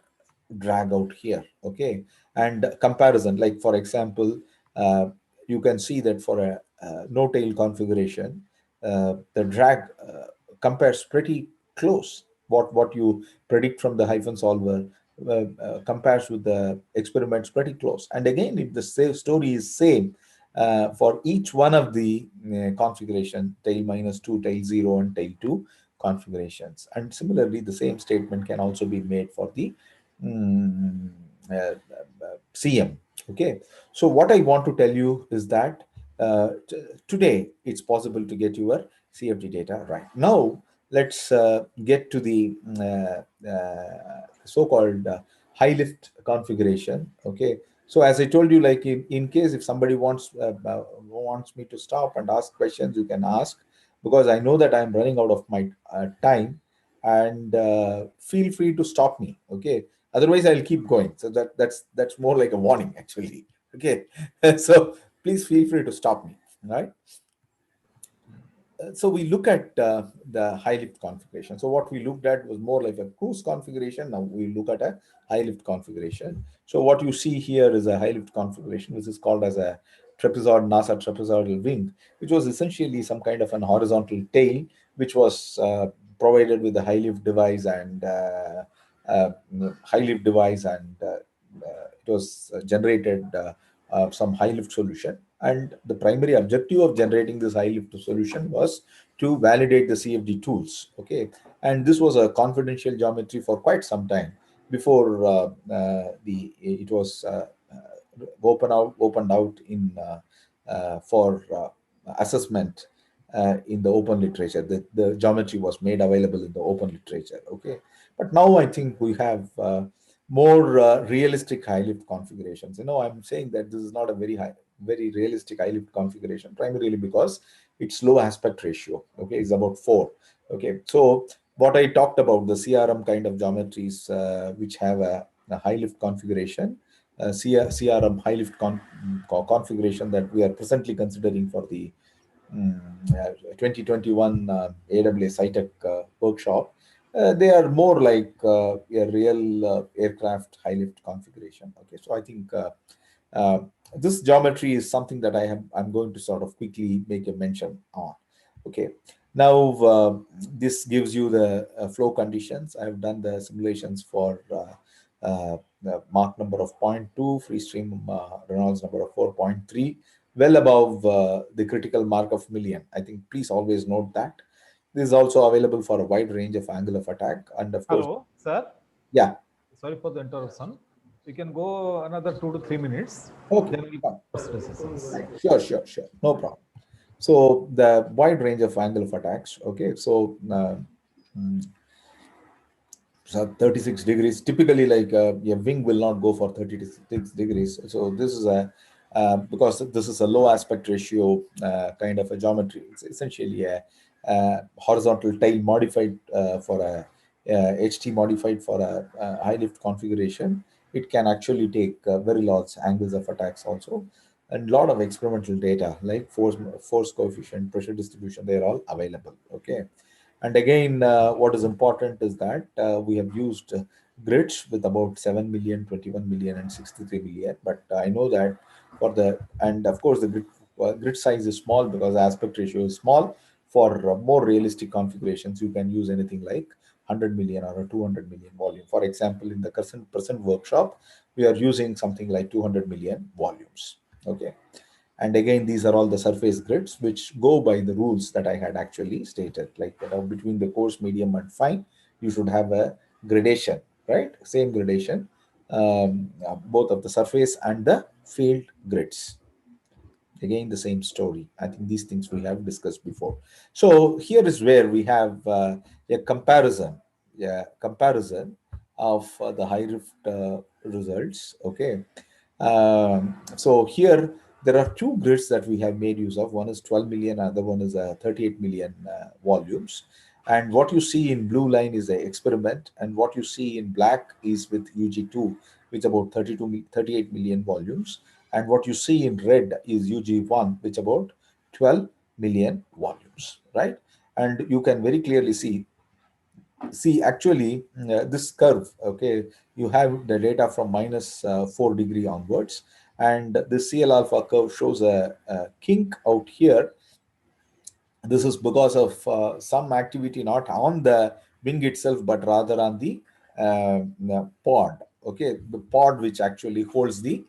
drag out here. Okay, and comparison, like for example, uh, you can see that for a no tail configuration, the drag compares pretty close. What you predict from the hyphen solver compares with the experiments pretty close. And again, if the same story is same for each one of the configuration, tail -2, tail 0, and tail 2 configurations. And similarly, the same statement can also be made for the mm, CM. Okay, so what I want to tell you is that today it's possible to get your CFD data right. Now let's get to the so-called high lift configuration. Okay, so as I told you, like in case if somebody wants me to stop and ask questions, you can ask, because I know that I'm running out of my time, and feel free to stop me. Okay, otherwise I'll keep going. So that's more like a warning actually. Okay, so please feel free to stop me. All right. So we look at the high lift configuration. So what we looked at was more like a cruise configuration. Now we look at a high lift configuration. So what you see here is a high lift configuration, which is called as a trapezoid NASA trapezoidal wing, which was essentially some kind of an horizontal tail, which was provided with a high lift device and uh, it was generated some high lift solution. And the primary objective of generating this high lift solution was to validate the CFD tools. Okay, and this was a confidential geometry for quite some time before the it was opened out in for assessment in the open literature. The geometry was made available in the open literature. Okay, but now I think we have more realistic high lift configurations. I'm saying that this is not a very realistic high lift configuration, primarily because its low aspect ratio. Okay, is about 4. Okay, so what I talked about, the CRM kind of geometries which have a high lift configuration, CRM high lift configuration that we are presently considering for the 2021 AWS SciTech workshop, they are more like a real aircraft high lift configuration. Okay, so I think uh, this geometry is something that I'm going to sort of quickly make a mention on. Okay, now this gives you the flow conditions. I've done the simulations for the Mach number of zero point 0.2, free stream Reynolds number of 4.3, well above the critical mark of million. I think please always note that. This is also available for a wide range of angle of attack, and of course, Hello, sir. yeah. Sorry for the interruption. We can go another 2 to 3 minutes. Okay, Then we'll fine. cross decisions. Sure, no problem. So the wide range of angle of attacks. Okay, so mm, so 36 degrees typically, like your wing will not go for 36 degrees. So this is a because this is a low aspect ratio kind of a geometry. It's essentially a horizontal tail modified for HT modified for a high lift configuration. It can actually take very large angles of attacks also, and a lot of experimental data like force coefficient, pressure distribution, they're all available. Okay, and again, what is important is that we have used grids with about 7 million, 21 million, and 63 million. But I know that and of course, the grid size is small because the aspect ratio is small. For more realistic configurations, you can use anything like 100 million or a 200 million volume. For example, in the present workshop, we are using something like 200 million volumes. Okay, and again, these are all the surface grids which go by the rules that I had actually stated, like between the coarse, medium, and fine, you should have a gradation, right? Same gradation, both of the surface and the field grids. Again, the same story. I think these things we have discussed before. So here is where we have a comparison of the high rift results. Okay, so here there are two grids that we have made use of. One is 12 million, other one is 38 million volumes. And what you see in blue line is the experiment, and what you see in black is with UG2, which about 38 million volumes. And what you see in red is UG1, which about 12 million volumes, right? And you can very clearly see actually this curve. Okay, you have the data from minus 4 degree onwards, and the CL alpha curve shows a kink out here. This is because of some activity not on the wing itself, but rather on the pod. Okay, the pod which actually holds the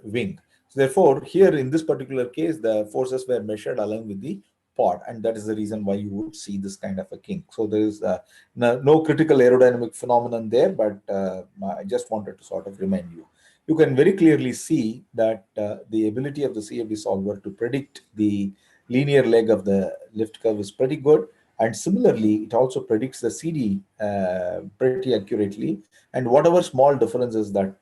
wing. So therefore, here in this particular case, the forces were measured along with the pod, and that is the reason why you would see this kind of a kink. So there is no critical aerodynamic phenomenon there, but I just wanted to sort of remind you. You can very clearly see that the ability of the CFD solver to predict the linear leg of the lift curve is pretty good. And similarly, it also predicts the CD pretty accurately. And whatever small differences that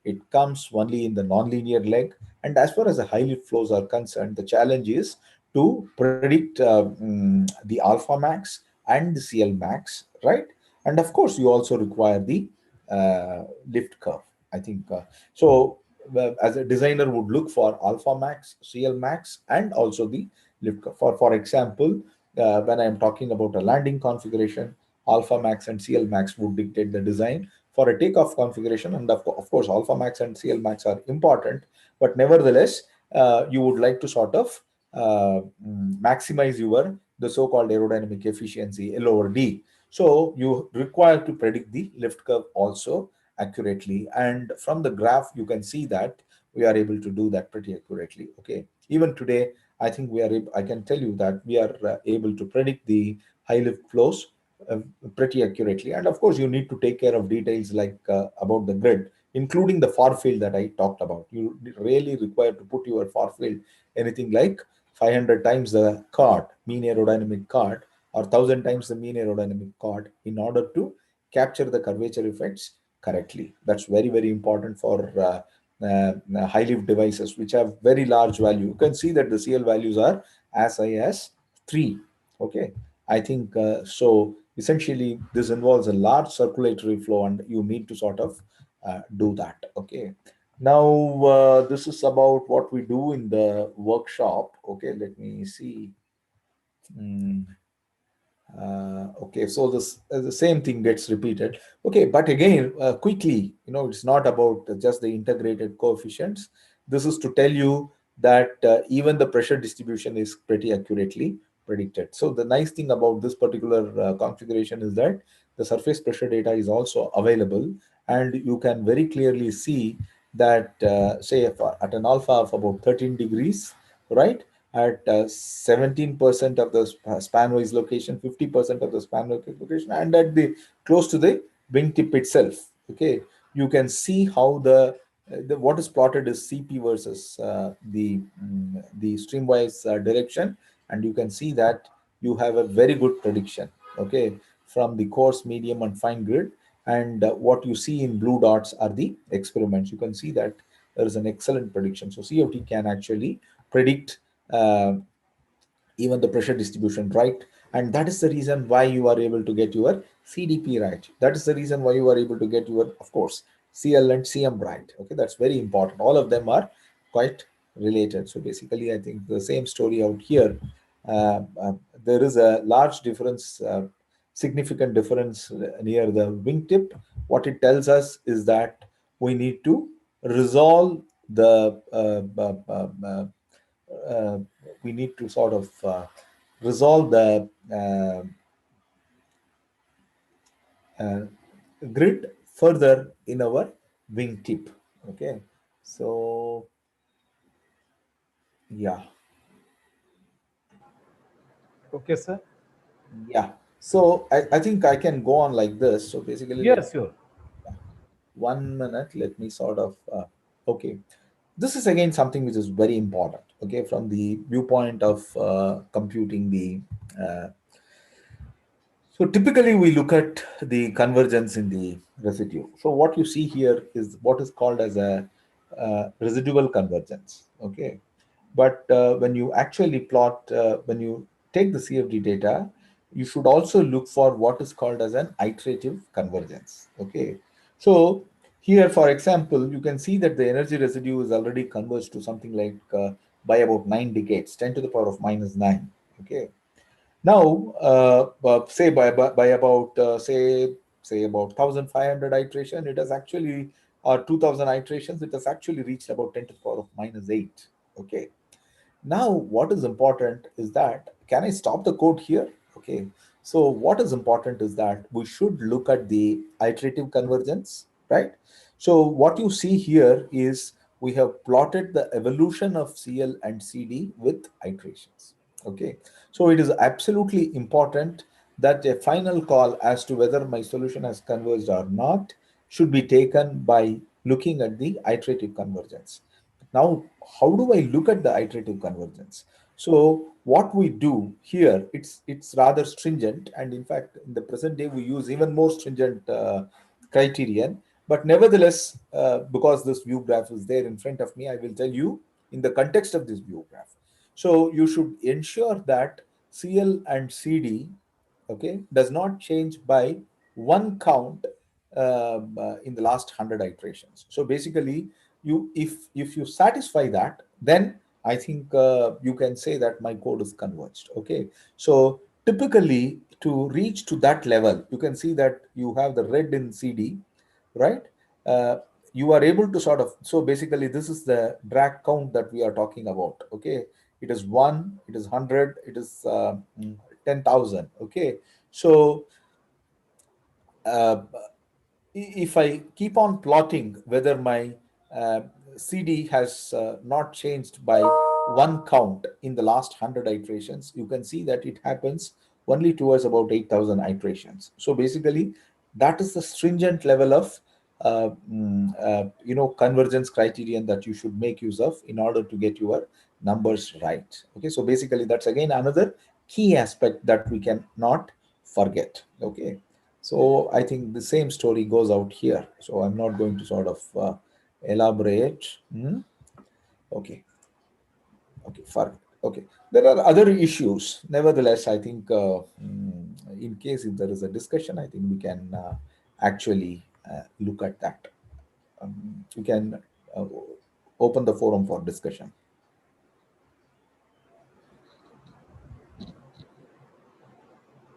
it comes only in the nonlinear leg. And as far as the high lift flows are concerned, the challenge is to predict the alpha max and the CL max, right? And of course, you also require the lift curve. I think so. As a designer would look for alpha max, CL max, and also the lift curve. For example, when I am talking about a landing configuration, alpha max and CL max would dictate the design for a takeoff configuration. And of course, alpha max and CL max are important, but nevertheless, you would like to sort of maximize your the so-called aerodynamic efficiency L over D. So you require to predict the lift curve also accurately. And from the graph, you can see that we are able to do that pretty accurately. Okay, even today, I think I can tell you that we are able to predict the high lift flows uh, pretty accurately. And of course, you need to take care of details like about the grid, including the far field that I talked about. You really require to put your far field anything like 500 times the chord, mean aerodynamic chord, or 1000 times the mean aerodynamic chord in order to capture the curvature effects correctly. That's very, very important for high lift devices which have very large value. You can see that the CL values are as high as 3. Okay, I think so. Essentially, this involves a large circulatory flow, and you need to sort of do that. Okay. Now, this is about what we do in the workshop. Okay, let me see. Hmm. Okay, so this the same thing gets repeated. Okay, but again, quickly, it's not about just the integrated coefficients. This is to tell you that even the pressure distribution is pretty accurately predicted. So the nice thing about this particular configuration is that the surface pressure data is also available, and you can very clearly see that, say, if, at an alpha of about 13 degrees, right? At 17% of the spanwise location, 50% of the spanwise location, and at the close to the wingtip itself. Okay, you can see how the what is plotted is CP versus the streamwise direction, and you can see that you have a very good prediction. Okay, from the coarse, medium, and fine grid, and what you see in blue dots are the experiments. You can see that there is an excellent prediction. So CFD can actually predict uh, even the pressure distribution right, and that is the reason why you are able to get your CDP right. That is the reason why you are able to get your, of course, CL and CM right. Okay, that's very important. All of them are quite related. So basically, I think the same story out here. uh, uh, there is a large difference, significant difference near the wingtip. What it tells us is that we need to resolve the uh, we need to sort of resolve the uh, grid further in our wingtip. Okay, so yeah, Okay, sir. yeah. So I think I can go on like this. So basically, Yes, sure. 1 minute. Let me sort of okay. This is again something which is very important. Okay, from the viewpoint of computing the uh, so typically we look at the convergence in the residue. So what you see here is what is called as a residual convergence. Okay, but when you actually plot, when you take the CFD data, you should also look for what is called as an iterative convergence. Okay, so here, for example, you can see that the energy residue is already converged to something like by about 9 decades, 10 to the power of minus 9. Okay, now, say by about say about 1,500 iteration, it has actually, or 2,000 iterations, it has actually reached about 10 to the power of minus 8. Okay. Now, what is important is that, can I stop the code here? Okay. So what is important is that we should look at the iterative convergence, right? So what you see here is we have plotted the evolution of CL and CD with iterations. Okay. So it is absolutely important that a final call as to whether my solution has converged or not should be taken by looking at the iterative convergence. Now, how do I look at the iterative convergence? So what we do here, it's rather stringent, and in fact, in the present day, we use even more stringent criterion. But nevertheless, because this view graph is there in front of me, I will tell you in the context of this view graph. So you should ensure that CL and CD, okay, does not change by one count in the last 100 iterations. So basically, if you satisfy that, then I think you can say that my code is converged. Okay, so typically to reach to that level, you can see that you have the red in CD, right? uh, you are able to sort of, so basically this is the drag count that we are talking about. Okay, it is 1, it is 100, it is 10,000. Okay, so uh, if I keep on plotting whether my CD has not changed by one count in the last 100 iterations, you can see that it happens only towards about 8,000 iterations. So basically, that is the stringent level of convergence criterion that you should make use of in order to get your numbers right. Okay, so basically that's again another key aspect that we cannot forget. Okay, so I think the same story goes out here. So I'm not going to sort of elaborate. Okay. Okay, fine. Okay. There are other issues. Nevertheless, I think in case if there is a discussion, I think we can actually look at that. We can uh, open the forum for discussion.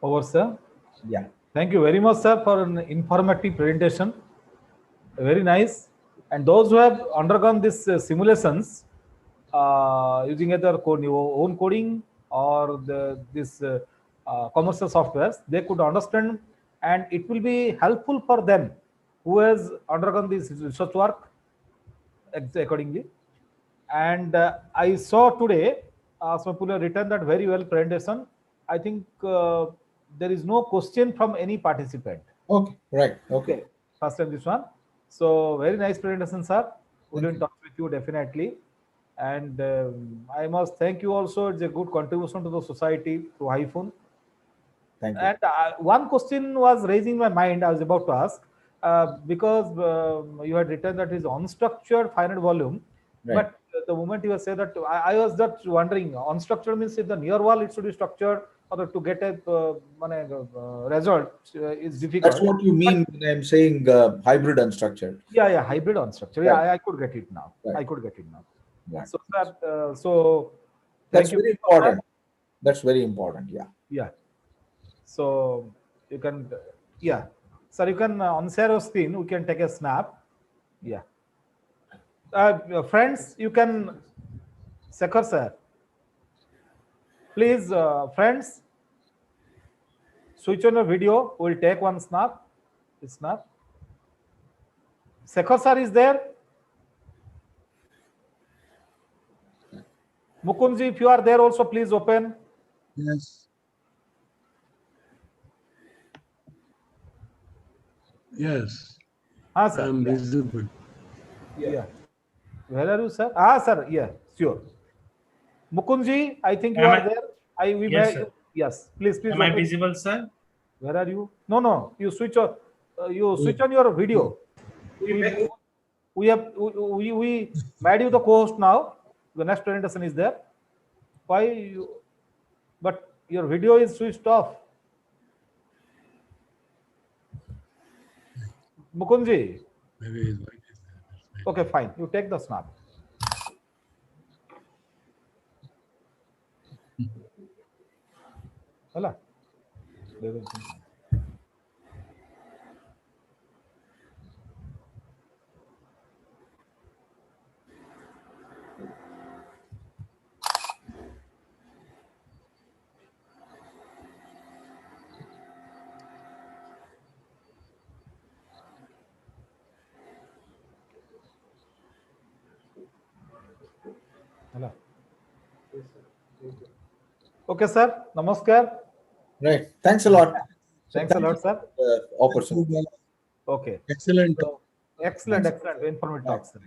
Over, sir. Yeah. Thank you very much, sir, for an informative presentation. Very nice. And those who have undergone these simulations using either your own coding or this commercial softwares, they could understand, and it will be helpful for them who has undergone this research work accordingly. And I saw today, Swapula written that very well presentation. I think there is no question from any participant. Okay. Right. Okay. Okay, first time this one. So very nice presentation, sir. We'll Thank be in you. touch with you definitely. And I must thank you also. It's a good contribution to the society through Hyphen. Thank you. And one question was raising my mind. I was about to ask because you had written that is unstructured finite volume, Right. but the moment you said that, I was just wondering. Unstructured means if the near wall it should be structured, or to get a result is That's difficult. what you But mean when I'm saying hybrid unstructured. yeah, yeah, hybrid unstructured. Yeah, Right. I could get it now. Right. I could get it now. Right. So, sir, so That's thank you very very much, sir. important. That's very important. Yeah. Yeah. So you can, yeah, sir, you can unshare your screen. We can take a snap. Yeah. Friends, you can, Sekhar sir, please, friends, switch on your video. We'll take one snap. Snap. Sekhar sir is there. Mukundji, if you are there also, please open. Yes. Yes. Ah, sir. I'm Yeah. visible. Yeah. Where are you, sir? Ah, sir. Yeah, sure. Mukundji, I think you Am are I? there. I we Yes, may sir. yes. Please Am I open. visible, sir? Where are you? No, no. You switch on your video. We we made you the co-host now. The next presentation is there. Why you? But your video is switched off. Mukundji. Maybe his wife is there. That's why. Okay, fine. You take the snap. Hala. Hala. Okay, sir. Namaskar. Right. Thanks a lot. So Thanks a thank you lot, sir. for the opportunity. Okay. Excellent. So, excellent, excellent. Informative Right. talk, sir.